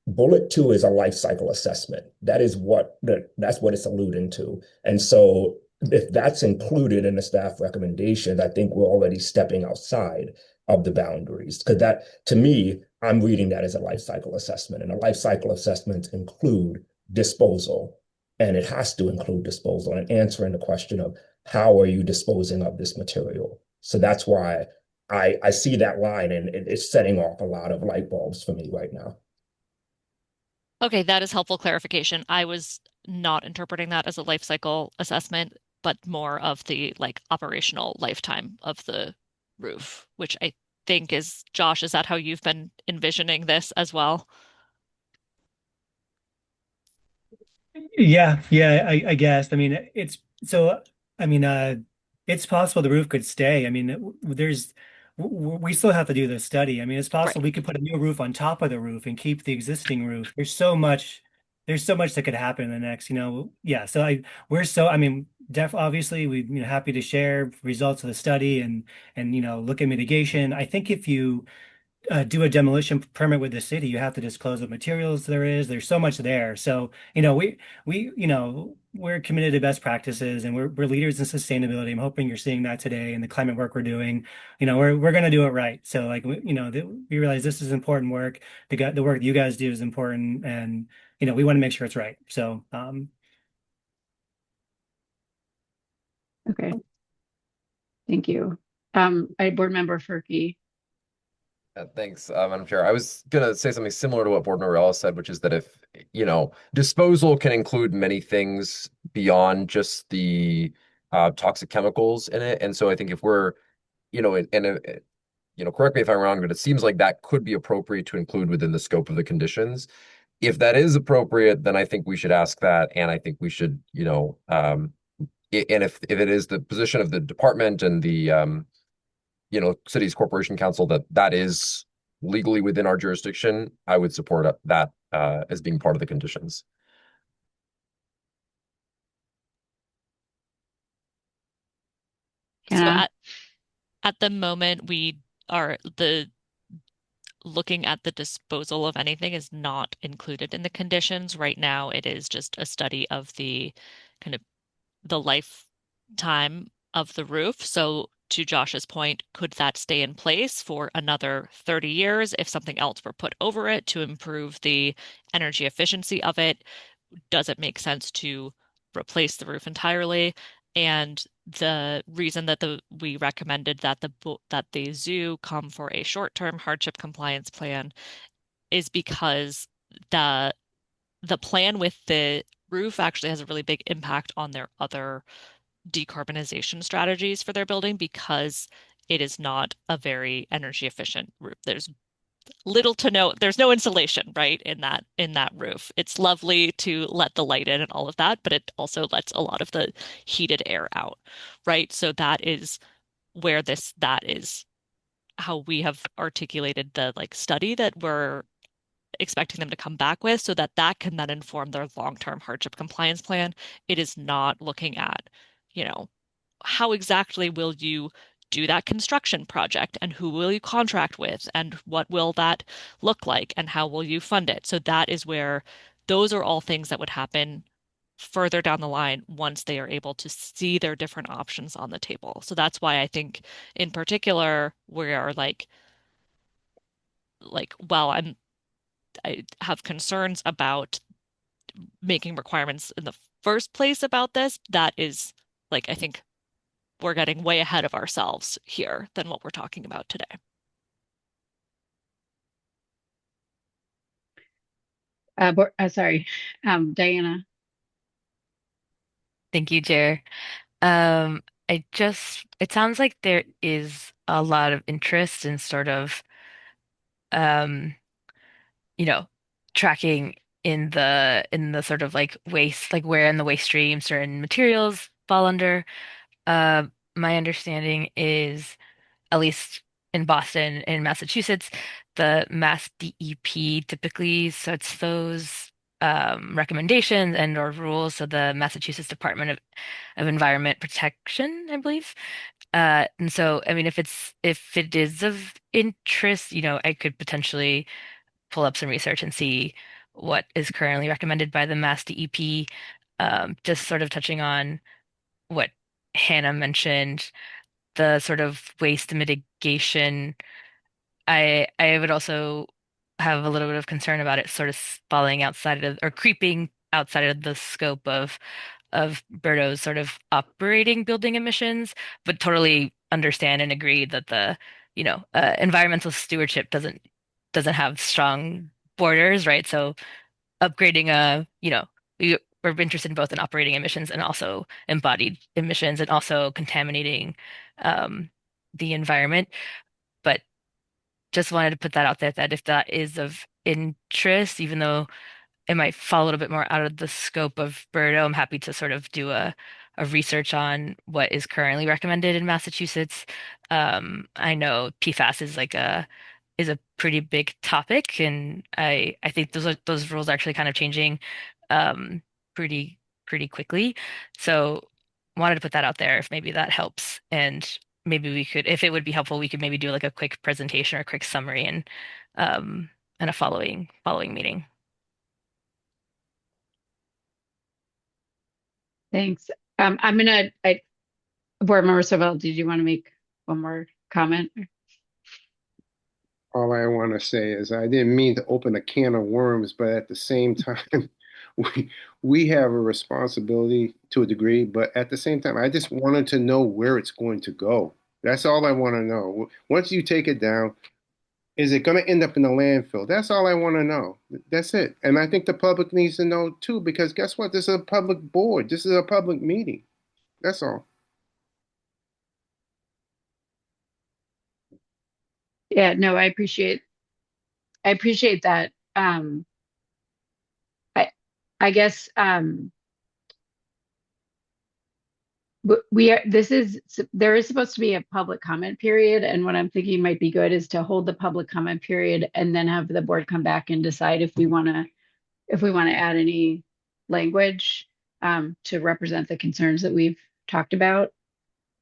bullet two is a life cycle assessment. That's what it's alluding to. And so if that's included in the staff recommendations, I think we're already stepping outside of the boundaries. Because that, to me, I'm reading that as a life cycle assessment. And a life cycle assessments include disposal. And it has to include disposal and answering the question of how are you disposing of this material? So that's why I see that line and it's setting off a lot of light bulbs for me right now. Okay, that is helpful clarification. I was not interpreting that as a life cycle assessment, but more of the like operational lifetime of the roof, which I think is, Josh, is that how you've been envisioning this as well? Yeah, I guess. I mean, it's so, I mean, it's possible the roof could stay. I mean, we still have to do the study. I mean, it's possible Right. we could put a new roof on top of the roof and keep the existing roof. There's so much that could happen in the next, yeah. I mean, obviously happy to share results of the study and, look at mitigation. I think if you do a demolition permit with the city, you have to disclose what materials there is. There's so much there. So, we're committed to best practices and we're leaders in sustainability. I'm hoping you're seeing that today in the climate work we're doing. We're going to do it right. So like, we realize this is important work. The work that you guys do is important and, we want to make sure it's right. So, Okay, thank you. Board Member Furkey. Thanks, Madam Chair. I was gonna say something similar to what Board Member Ellis said, which is that if, disposal can include many things beyond just the toxic chemicals in it. And so I think if we're, correct me if I'm wrong, but it seems like that could be appropriate to include within the scope of the conditions. If that is appropriate, then I think we should ask that, and I think we should, and if it is the position of the department and the city's corporation council that is legally within our jurisdiction, I would support that as being part of the conditions. So Hannah? at the moment, we are the looking at the disposal of anything is not included in the conditions. Right now, it is just a study of the kind of the lifetime of the roof. So to Josh's point, could that stay in place for another 30 years if something else were put over it to improve the energy efficiency of it? Does it make sense to replace the roof entirely? And the reason that we recommended that the zoo come for a short-term hardship compliance plan is because the the plan with the roof actually has a really big impact on their other decarbonization strategies for their building because it is not a very energy efficient roof. There's no insulation, right, in that roof. It's lovely to let the light in and all of that, but it also lets a lot of the heated air out, right? So that is how we have articulated the like study that we're expecting them to come back with so that that can then inform their long-term hardship compliance plan. It is not looking at, you know, how exactly will you do that construction project and who will you contract with and what will that look like and how will you fund it? So that is where those are all things that would happen further down the line once they are able to see their different options on the table. So that's why I think in particular we are well, I have concerns about making requirements in the first place about this. That is I think we're getting way ahead of ourselves here than what we're talking about today. Sorry, Diana. Thank you, Jer. It sounds like there is a lot of interest in sort of, um, you know, tracking in the sort of like waste, like where in the waste stream certain materials fall under. Uh, my understanding is, at least in Boston, in Massachusetts, the Mass DEP typically sets those recommendations and or rules. So the Massachusetts Department of Environment Protection, I believe. And so, I mean, if it is of interest, I could potentially pull up some research and see what is currently recommended by the Mass DEP. Just sort of touching on what Hannah mentioned, the sort of waste mitigation. I would also have a little bit of concern about it sort of falling outside of or creeping outside of the scope of BERDO's sort of operating building emissions, but totally understand and agree that the environmental stewardship doesn't have strong borders, right? So upgrading we're interested in both in operating emissions and also embodied emissions and also contaminating um, the environment. But just wanted to put that out there that if that is of interest, even though it might fall a little bit more out of the scope of BERDO, I'm happy to sort of do a research on what is currently recommended in Massachusetts. I know PFAS is a pretty big topic, and I think those rules are actually kind of changing um, pretty pretty quickly. So wanted to put that out there if maybe that helps, and maybe we could, if it would be helpful, we could maybe do like a quick presentation or a quick summary um, and a following meeting. Thanks. Board Member Sobel, did you want to make one more comment? All I want to say is I didn't mean to open a can of worms, but at the same time, we we have a responsibility to a degree, but at the same time, I just wanted to know where it's going to go. That's all I want to know. Once you take it down, is it going to end up in the landfill? That's all I want to know. That's it. And I think the public needs to know too, because guess what? This is a public board. This is a public meeting. That's all. Yeah, no, I appreciate that. I I guess we are this is there is supposed to be a public comment period, and what I'm thinking might be good is to hold the public comment period and then have the board come back and decide if we want to add any language to represent the concerns that we've talked about.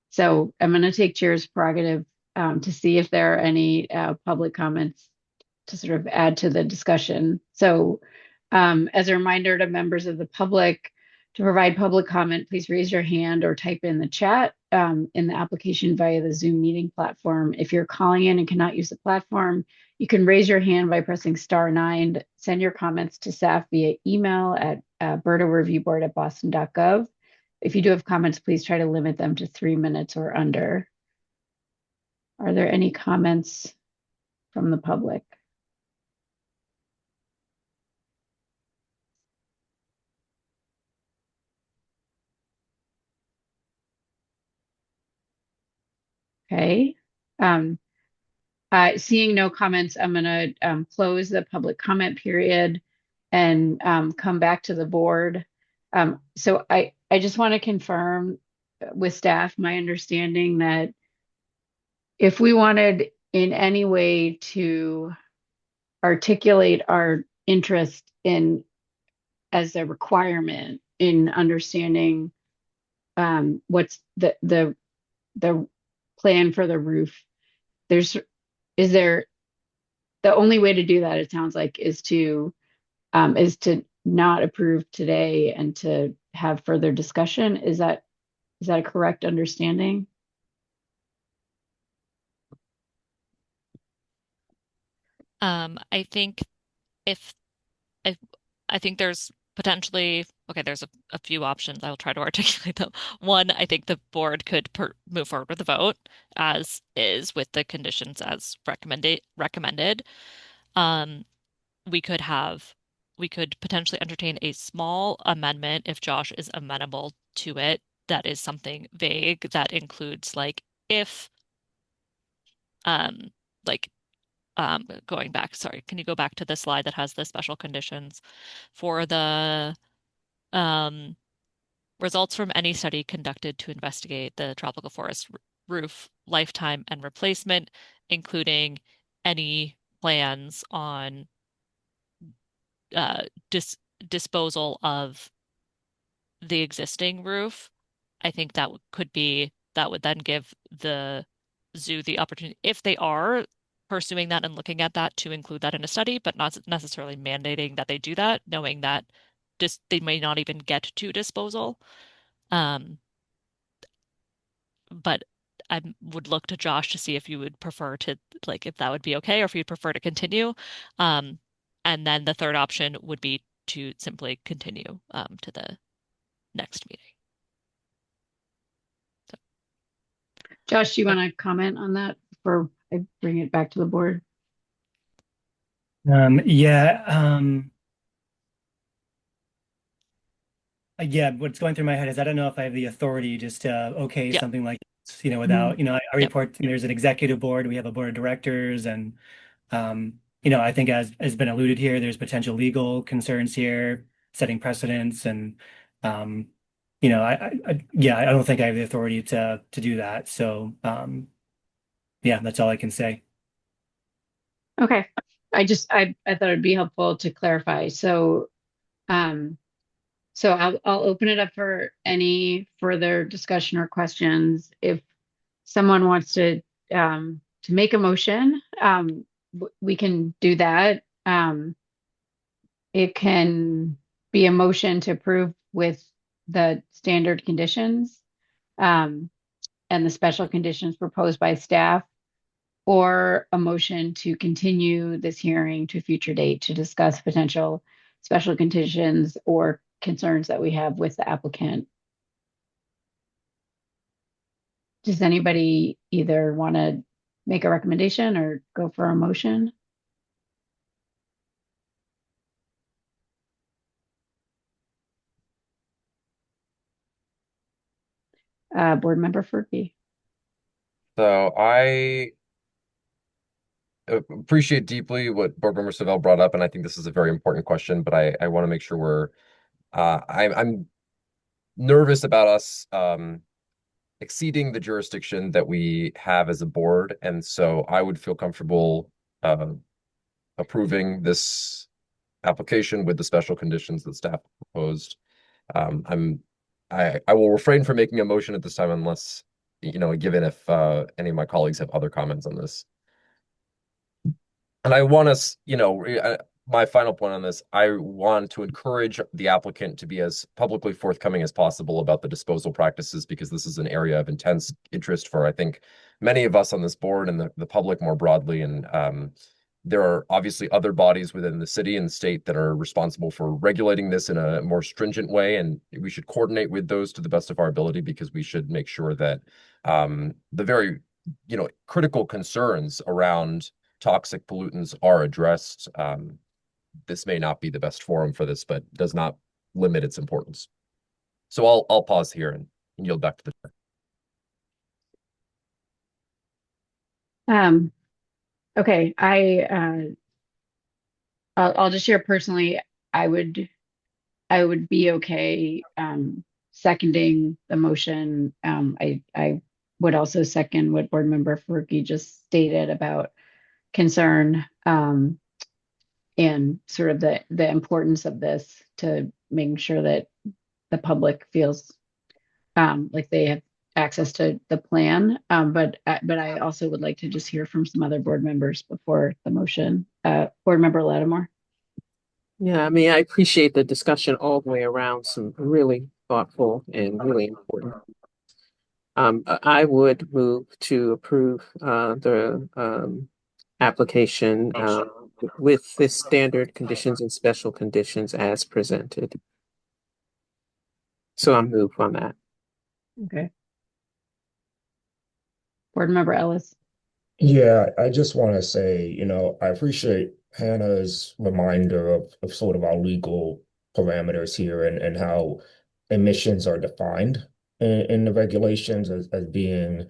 So I'm going to take chair's prerogative to see if there are any public comments to sort of add to the discussion. So as a reminder to members of the public, to provide public comment, please raise your hand or type in the chat in the application via the Zoom meeting platform. If you're calling in and cannot use the platform, you can raise your hand by pressing *9. Send your comments to staff via email at bertoreviewboard@boston.gov. If you do have comments, please try to limit them to 3 minutes or under. Are there any comments from the public? Okay. Seeing no comments, I'm going to close the public comment period and come back to the board. So I just want to confirm with staff my understanding that if we wanted in any way to articulate our interest in as a requirement in understanding what's the plan for the roof, there's is there the only way to do that, it sounds like, is to not approve today and to have further discussion. Is that a correct understanding? I think if I, I think there's potentially, okay, there's a few options. I'll try to articulate them. One, I think the board could move forward with the vote as is with the conditions as recommended. Um, we could have, we could potentially entertain a small amendment if Josh is amenable to it. That is something vague that includes if, um, like going back, sorry, can you go back to the slide that has the special conditions for the um, results from any study conducted to investigate the tropical forest roof lifetime and replacement, including any plans on uh, dis disposal of the existing roof, I think that that would then give the zoo the opportunity, if they are pursuing that and looking at that, to include that in a study, but not necessarily mandating that they do that, knowing that they may not even get to disposal. Um, but I would look to Josh to see if you would prefer to, like, if that would be okay, or if you'd prefer to continue. Um, and then the third option would be to simply continue to the next meeting. So. Josh, do you want to comment on that before I bring it back to the board? Yeah. Yeah, what's going through my head is I don't know if I have the authority just to okay Yep. something like this, without, I Yep. report, there's an executive board, we have a board of directors, and I think as has been alluded here, there's potential legal concerns here, setting precedents, and yeah, I don't think I have the authority to do that. So yeah, that's all I can say. Okay. I thought it'd be helpful to clarify. Um, so I'll open it up for any further discussion or questions. If someone wants to make a motion, we can do that. It can be a motion to approve with the standard conditions, um, and the special conditions proposed by staff, or a motion to continue this hearing to a future date to discuss potential special conditions or concerns that we have with the applicant. Does anybody either want to make a recommendation or go for a motion? Board Member Furkey. So I appreciate deeply what Board Member Savell brought up, and I think this is a very important question, but I want to make sure I'm nervous about us exceeding the jurisdiction that we have as a board, and so I would feel comfortable approving this application with the special conditions that staff proposed. I will refrain from making a motion at this time unless, given if any of my colleagues have other comments on this. And I want us, my final point on this, I want to encourage the applicant to be as publicly forthcoming as possible about the disposal practices, because this is an area of intense interest for, I think, many of us on this board and the public more broadly. And there are obviously other bodies within the city and state that are responsible for regulating this in a more stringent way, and we should coordinate with those to the best of our ability, because we should make sure that the very, critical concerns around toxic pollutants are addressed. This may not be the best forum for this, but does not limit its importance. So I'll pause here and yield back to the chair. Okay, I'll just share personally. I would be okay seconding the motion. I would also second what Board Member Furkey just stated about concern, and sort of the importance of this to making sure that the public feels like they have access to the plan. But I also would like to just hear from some other board members before the motion. Board Member Lattimore. Yeah, I mean, I appreciate the discussion all the way around, some really thoughtful and really important. I would move to approve the application with the standard conditions and special conditions as presented. So I'll move on that. Okay. Board Member Ellis. Yeah, I just want to say, I appreciate Hannah's reminder of sort of our legal parameters here and how emissions are defined in the regulations as being,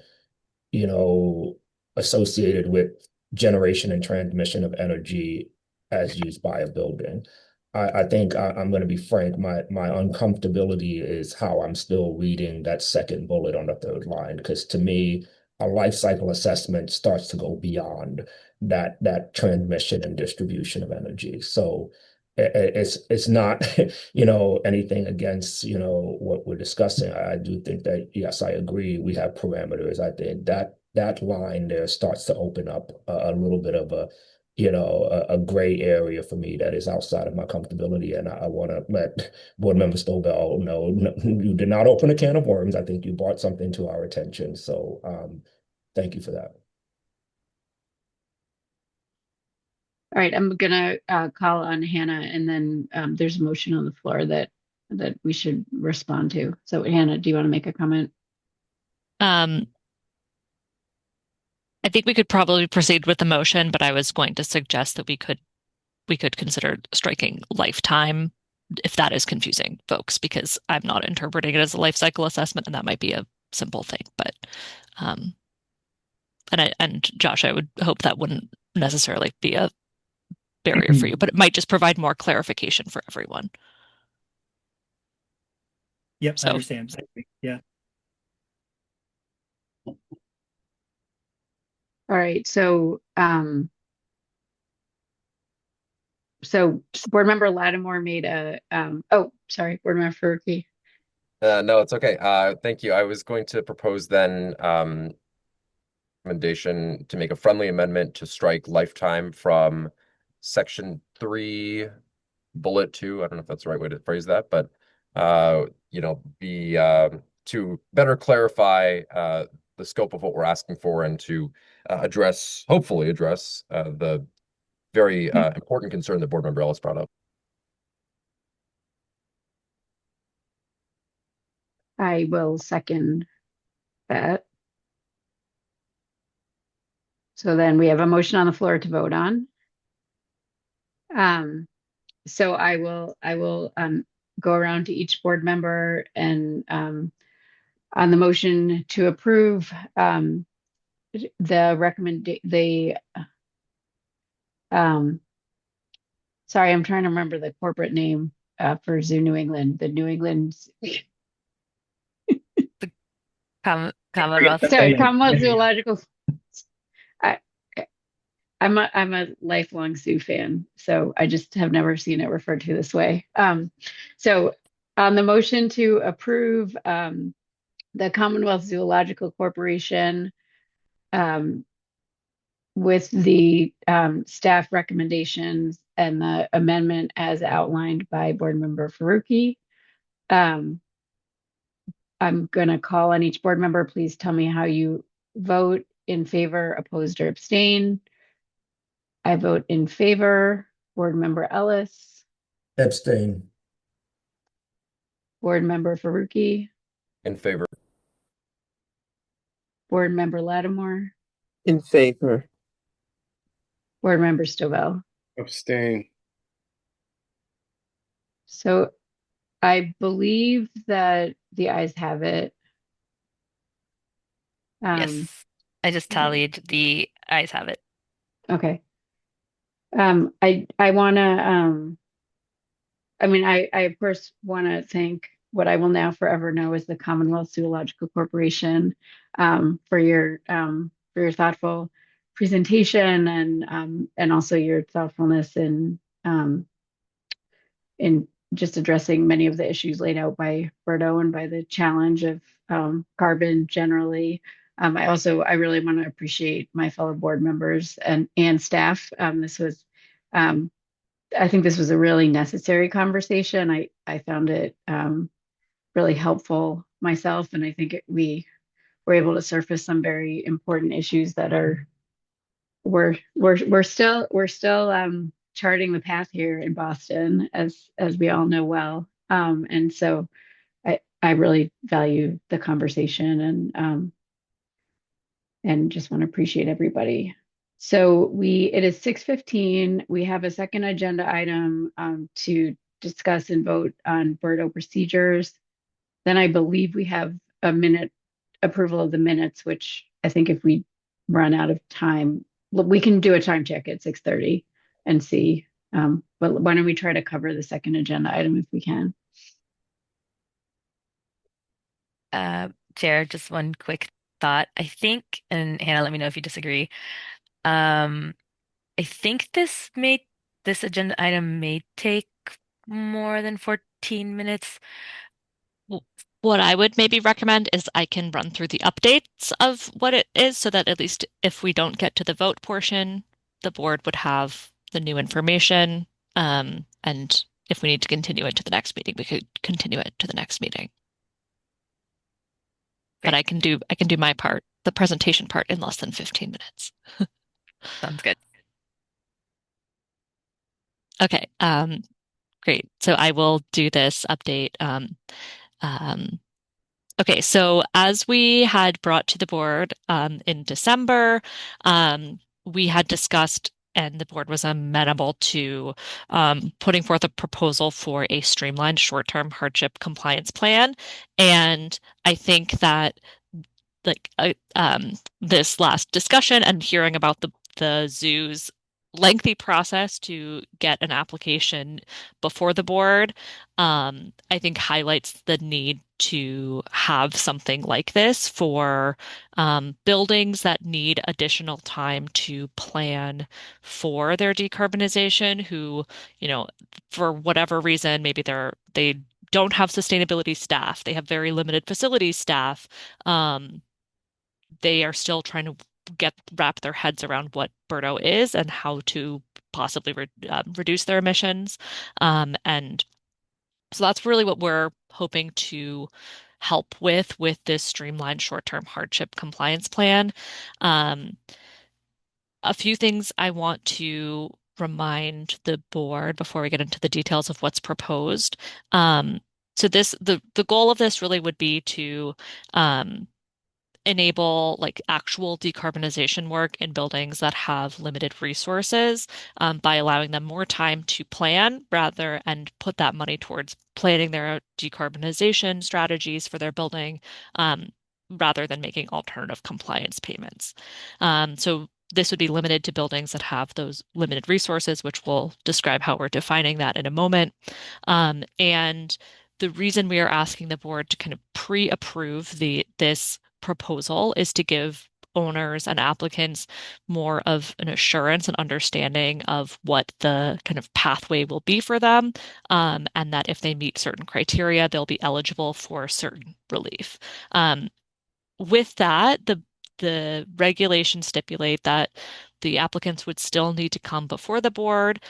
associated with generation and transmission of energy as used by a building. I think I'm going to be frank, my uncomfortability is how I'm still reading that second bullet on the third line, because to me, a life cycle assessment starts to go beyond that transmission and distribution of energy. So it's not anything against what we're discussing. I do think that, yes, I agree, we have parameters. I think that line there starts to open up a little bit of a gray area for me that is outside of my comfortability. And I want to let Board Member Stovall know, no, you did not open a can of worms. I think you brought something to our attention. So thank you for that. All right, I'm gonna call on Hannah, and then there's a motion on the floor that we should respond to. So Hannah, do you want to make a comment? I think we could probably proceed with the motion, but I was going to suggest that we could consider striking lifetime if that is confusing folks, because I'm not interpreting it as a life cycle assessment, and that might be a simple thing. But and Josh, I would hope that wouldn't necessarily be a barrier for you, but it might just provide more clarification for everyone. Yep, So, I understand. Yeah. All right, so Board Member Lattimore made a oh, sorry, Board Member Faruqi. No, it's okay. Thank you. I was going to propose then recommendation to make a friendly amendment to strike lifetime from section 3, bullet 2. I don't know if that's the right way to phrase that, but to better clarify the scope of what we're asking for, and to hopefully address the very important concern that Board Member Ellis brought up. I will second that. So then we have a motion on the floor to vote on. So I will go around to each board member and on the motion to approve sorry, I'm trying to remember the corporate name for Zoo New England, the New England Commonwealth. sorry, Commonwealth Zoological. I'm a lifelong zoo fan, so I just have never seen it referred to this way. So on the motion to approve the Commonwealth Zoological Corporation with the staff recommendations and the amendment as outlined by Board Member Faruqi, I'm going to call on each board member. Please tell me how you vote: in favor, opposed, or abstain. I vote in favor. Board Member Ellis. Abstain. Board Member Faruqi. In favor. Board Member Lattimore. In favor. Board Member Stovall. Abstain. So I believe that the ayes have it. Yes, I just tallied the ayes have it. Okay. I want to, I of course want to thank what I will now forever know as the Commonwealth Zoological Corporation for your thoughtful presentation and also your thoughtfulness in just addressing many of the issues laid out by BERDO and by the challenge of carbon generally. I really want to appreciate my fellow board members and staff. I think this was a really necessary conversation. I found it really helpful myself, and I think we were able to surface some very important issues that we're still charting the path here in Boston, as we all know well. And so I really value the conversation and just want to appreciate everybody. So it is 6:15. We have a second agenda item to discuss and vote on BERDO procedures. Then I believe we have a minute approval of the minutes, which I think if we run out of time, we can do a time check at 6:30 and see. But why don't we try to cover the second agenda item if we can? Chair, just one quick thought. I think, and Hannah, let me know if you disagree. Um, I think this agenda item may take more than 14 minutes. W- What I would maybe recommend is I can run through the updates of what it is so that at least if we don't get to the vote portion, the board would have the new information. And if we need to continue it to the next meeting, we could continue it to the next meeting. But Great. I can do my part, the presentation part, in less than 15 minutes. Sounds good. Okay, great. So I will do this update. Um, okay, so as we had brought to the board in December, we had discussed, and the board was amenable to putting forth a proposal for a streamlined short-term hardship compliance plan. And I think that like this last discussion and hearing about the zoo's lengthy process to get an application before the board, I think highlights the need to have something like this for buildings that need additional time to plan for their decarbonization, who, for whatever reason, maybe they don't have sustainability staff, they have very limited facilities staff. They are still trying to wrap their heads around what BERDO is and how to possibly reduce their emissions. And so that's really what we're hoping to help with this streamlined short-term hardship compliance plan. Um, a few things I want to remind the board before we get into the details of what's proposed. So the goal of this really would be to enable like actual decarbonization work in buildings that have limited resources, by allowing them more time to plan rather and put that money towards planning their decarbonization strategies for their building, rather than making alternative compliance payments. So this would be limited to buildings that have those limited resources, which we'll describe how we're defining that in a moment. And the reason we are asking the board to kind of pre-approve this proposal is to give owners and applicants more of an assurance and understanding of what the kind of pathway will be for them, and that if they meet certain criteria, they'll be eligible for certain relief. With that, the regulations stipulate that the applicants would still need to come before the board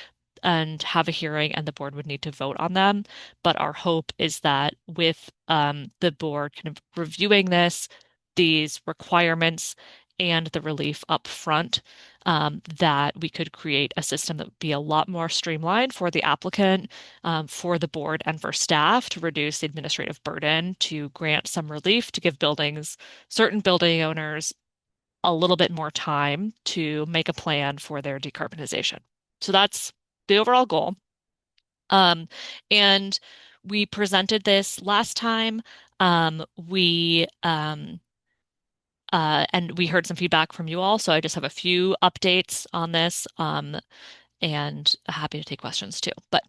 and have a hearing, and the board would need to vote on them. But our hope is that with the board kind of reviewing these requirements and the relief up front, that we could create a system that would be a lot more streamlined for the applicant, for the board, and for staff to reduce the administrative burden, to grant some relief, to give certain building owners a little bit more time to make a plan for their decarbonization. So that's the overall goal. And we presented this last time. And we heard some feedback from you all, so I just have a few updates on this, and happy to take questions too. But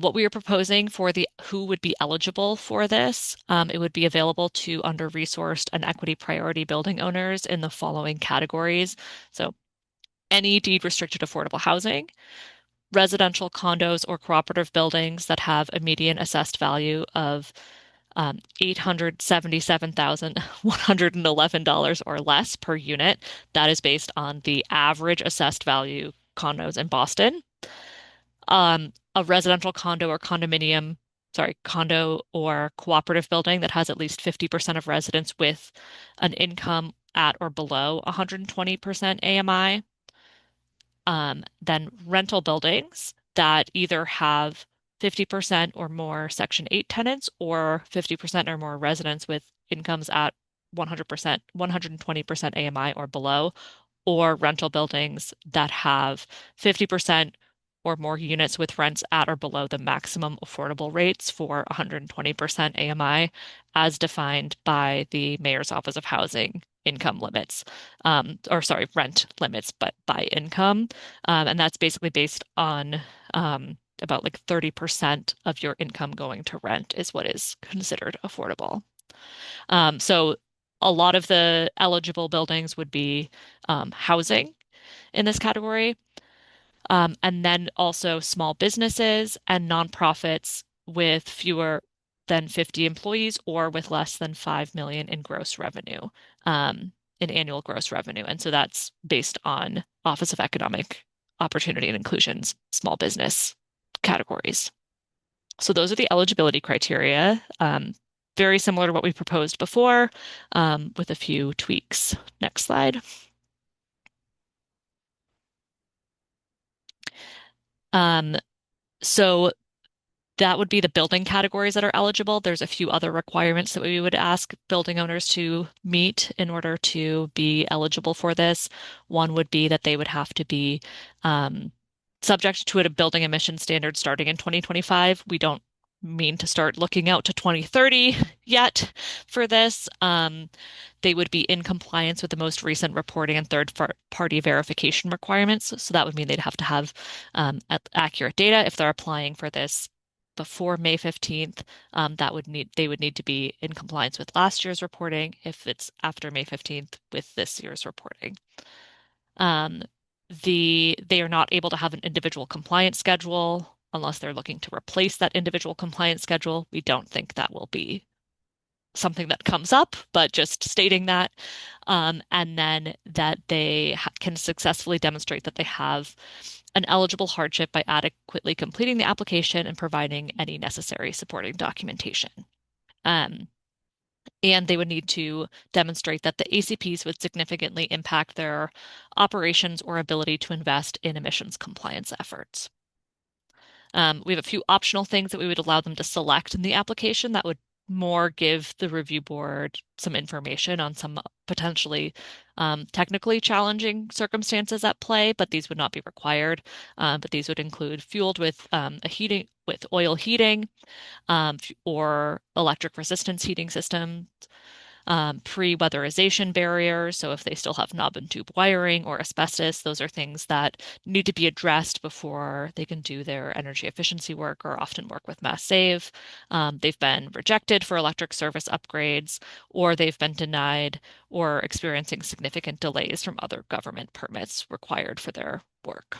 what we are proposing for who would be eligible for this, it would be available to under-resourced and equity priority building owners in the following categories. So any deed-restricted affordable housing, residential condos or cooperative buildings that have a median assessed value of $877,111 or less per unit. That is based on the average assessed value condos in Boston. A residential condo or cooperative building that has at least 50% of residents with an income at or below 120% AMI. Then rental buildings that either have 50% or more Section 8 tenants or 50% or more residents with incomes at 100%, 120% AMI or below, or rental buildings that have 50% or more units with rents at or below the maximum affordable rates for 120% AMI, as defined by the Mayor's Office of Housing income limits, rent limits, but by income. And that's basically based on about like 30% of your income going to rent is what is considered affordable. So a lot of the eligible buildings would be housing in this category. And then also small businesses and nonprofits with fewer than 50 employees or with less than 5 million in gross revenue, in annual gross revenue. And so that's based on Office of Economic Opportunity and Inclusion's small business categories. So those are the eligibility criteria. Very similar to what we proposed before, with a few tweaks. Next slide. So that would be the building categories that are eligible. There's a few other requirements that we would ask building owners to meet in order to be eligible for this. One would be that they would have to be subject to a building emission standard starting in 2025. We don't mean to start looking out to 2030 yet for this. They would be in compliance with the most recent reporting and third-party verification requirements. So that would mean they'd have to have accurate data if they're applying for this before May 15th. They would need to be in compliance with last year's reporting. If it's after May 15th, with this year's reporting. They are not able to have an individual compliance schedule unless they're looking to replace that individual compliance schedule. We don't think that will be something that comes up, but just stating that. And then that they can successfully demonstrate that they have an eligible hardship by adequately completing the application and providing any necessary supporting documentation. And they would need to demonstrate that the ACPs would significantly impact their operations or ability to invest in emissions compliance efforts. We have a few optional things that we would allow them to select in the application that would more give the review board some information on some potentially technically challenging circumstances at play, but these would not be required. But these would include fueled with oil heating, or electric resistance heating systems, pre-weatherization barriers. So if they still have knob and tube wiring or asbestos, those are things that need to be addressed before they can do their energy efficiency work or often work with Mass Save. They've been rejected for electric service upgrades, or they've been denied or experiencing significant delays from other government permits required for their work.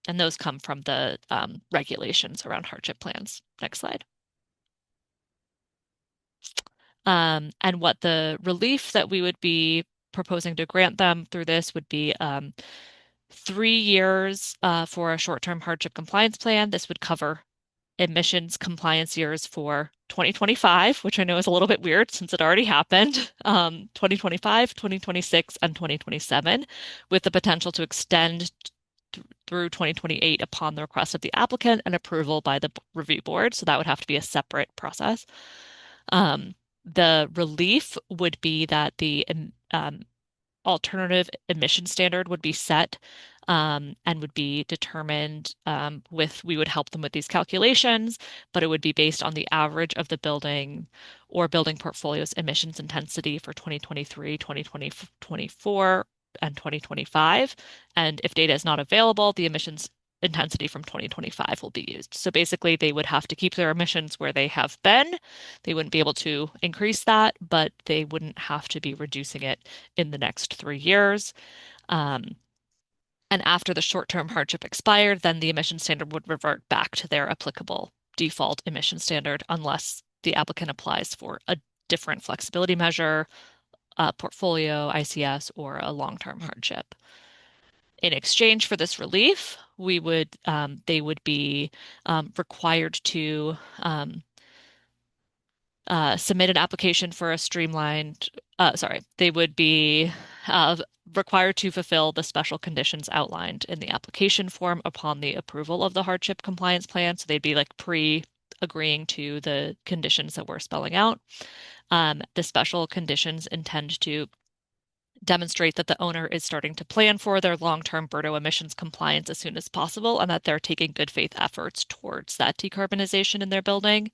And those come from the regulations around hardship plans. Next slide. And what the relief that we would be proposing to grant them through this would be 3 years for a short-term hardship compliance plan. This would cover emissions compliance years for 2025, which I know is a little bit weird since it already happened, 2025, 2026, and 2027, with the potential to extend through 2028 upon the request of the applicant and approval by the review board. So that would have to be a separate process. The relief would be that the alternative emission standard would be set and would be determined we would help them with these calculations, but it would be based on the average of the building or building portfolio's emissions intensity for 2023, 2024, and 2025. And if data is not available, the emissions intensity from 2025 will be used. So basically, they would have to keep their emissions where they have been. They wouldn't be able to increase that, but they wouldn't have to be reducing it in the next 3 years. And after the short-term hardship expired, then the emission standard would revert back to their applicable default emission standard unless the applicant applies for a different flexibility measure, portfolio, ICS, or a long-term hardship. In exchange for this relief, they would be required to submit an application for a they would be required to fulfill the special conditions outlined in the application form upon the approval of the hardship compliance plan. So they'd be like pre-agreeing to the conditions that we're spelling out. The special conditions intend to demonstrate that the owner is starting to plan for their long-term BERDO emissions compliance as soon as possible, and that they're taking good faith efforts towards that decarbonization in their building,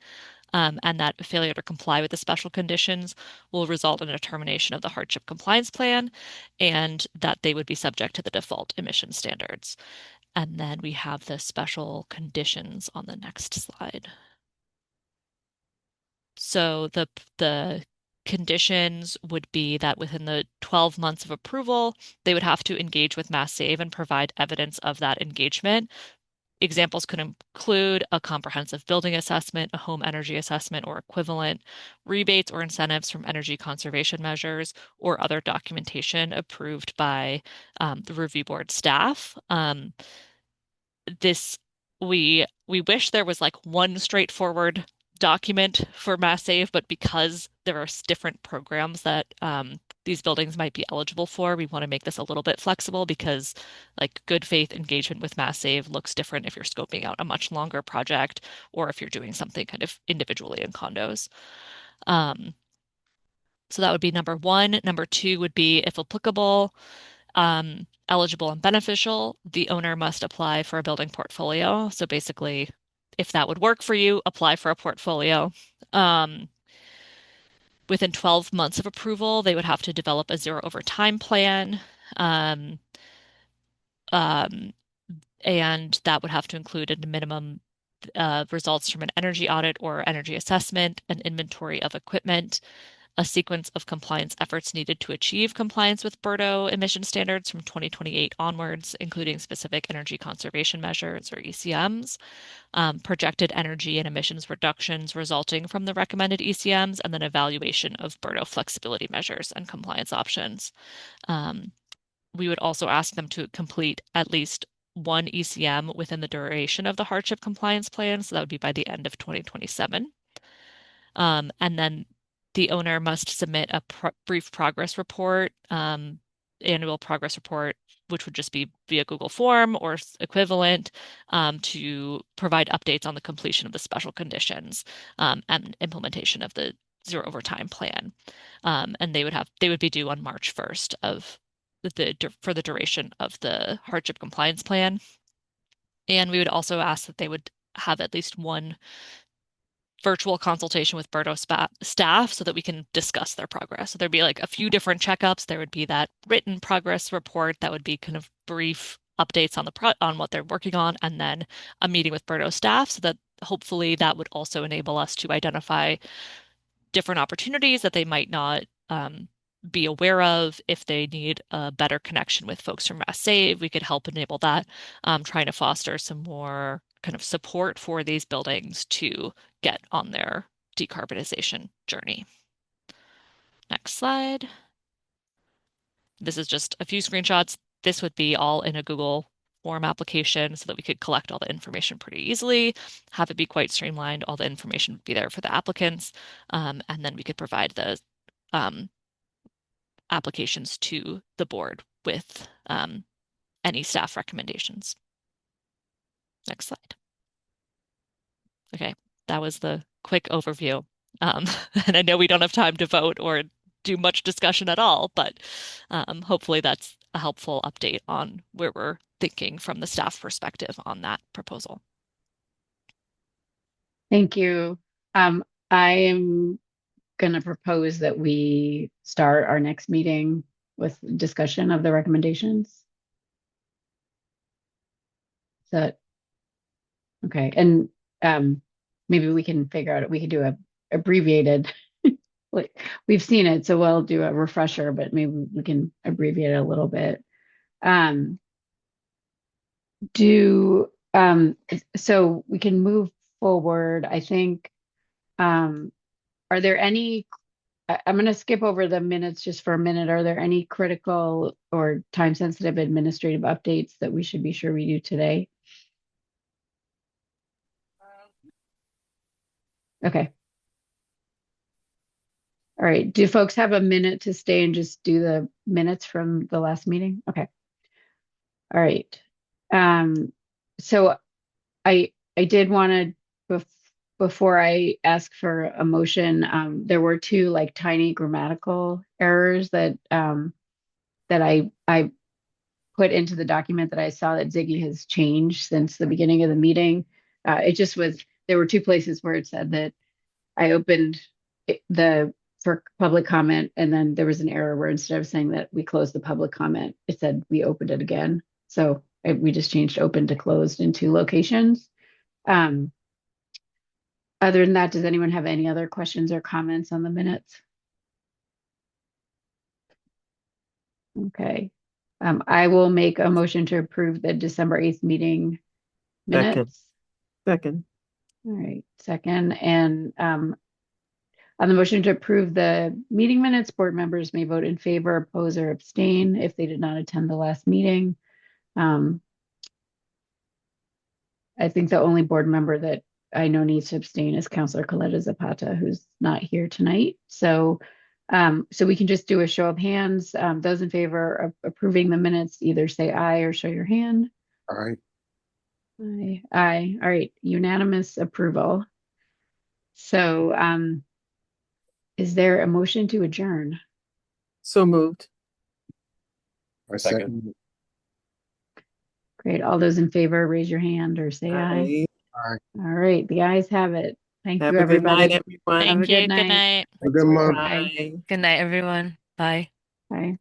and that failure to comply with the special conditions will result in a termination of the hardship compliance plan, and that they would be subject to the default emission standards. And then we have the special conditions on the next slide. So the conditions would be that within the 12 months of approval, they would have to engage with Mass Save and provide evidence of that engagement. Examples could include a comprehensive building assessment, a home energy assessment or equivalent, rebates or incentives from energy conservation measures, or other documentation approved by the review board staff. This we wish there was like one straightforward document for Mass Save, but because there are different programs that these buildings might be eligible for, we want to make this a little bit flexible because like good faith engagement with Mass Save looks different if you're scoping out a much longer project or if you're doing something kind of individually in condos. So that would be number one. Number two would be, if applicable, eligible and beneficial, the owner must apply for a building portfolio. So basically, if that would work for you, apply for a portfolio. Within 12 months of approval, they would have to develop a zero over time plan. Um, um, and that would have to include a minimum results from an energy audit or energy assessment, an inventory of equipment, a sequence of compliance efforts needed to achieve compliance with BERDO emission standards from 2028 onwards, including specific energy conservation measures or ECMs, projected energy and emissions reductions resulting from the recommended ECMs, and then evaluation of BERDO flexibility measures and compliance options. We would also ask them to complete at least one ECM within the duration of the hardship compliance plan, so that would be by the end of 2027. And then the owner must submit a brief progress report, annual progress report, which would just be via Google Form or equivalent, to provide updates on the completion of the special conditions and implementation of the zero overtime plan. And they would be due on March 1st for the duration of the hardship compliance plan. And we would also ask that they would have at least one virtual consultation with BERDO staff so that we can discuss their progress. So there'd be like a few different checkups. There would be that written progress report that would be kind of brief updates on what they're working on, and then a meeting with BERDO staff so that hopefully that would also enable us to identify different opportunities that they might not be aware of. If they need a better connection with folks from Mass Save, we could help enable that, trying to foster some more kind of support for these buildings to get on their decarbonization journey. Next slide. This is just a few screenshots. This would be all in a Google form application so that we could collect all the information pretty easily, have it be quite streamlined. All the information would be there for the applicants, and then we could provide the applications to the board with any staff recommendations. Next slide. Okay, that was the quick overview. And I know we don't have time to vote or do much discussion at all, but hopefully that's a helpful update on where we're thinking from the staff perspective on that proposal. Thank you. I am going to propose that we start our next meeting with discussion of the recommendations. Is that okay? And maybe we can figure out, we could do a abbreviated, like we've seen it, so we'll do a refresher, but maybe we can abbreviate it a little bit. So we can move forward. I think, are there any, I'm going to skip over the minutes just for a minute. Are there any critical or time-sensitive administrative updates that we should be sure we do today? Okay. All right. Do folks have a minute to stay and just do the minutes from the last meeting? Okay. All right. So I did want to, before I ask for a motion, there were two like tiny grammatical errors that that I put into the document that I saw that Ziggy has changed since the beginning of the meeting. It just was, there were two places where it said that I opened for public comment, and then there was an error where instead of saying that we closed the public comment, it said we opened it again. So we just changed open to closed in two locations. Other than that, does anyone have any other questions or comments on the minutes? Okay. I will make a motion to approve the December 8th meeting Second. minutes. Second. All right, second. And on the motion to approve the meeting minutes, board members may vote in favor, oppose, or abstain if they did not attend the last meeting. I think the only board member that I know needs to abstain is Counselor Coletta Zapata, who's not here tonight. So we can just do a show of hands. Those in favor of approving the minutes, either say aye or show your hand. Aye. Aye, aye. All right, unanimous approval. So is there a motion to adjourn? So moved. I Second. second. Great. All those in favor, raise your hand or say aye. Aye. All right, the ayes have it. Thank Have you, a good night, everybody. everyone. Have a Thank good you. Good night. night. Have a good month. Bye. Bye. Good night, everyone. Bye. Bye.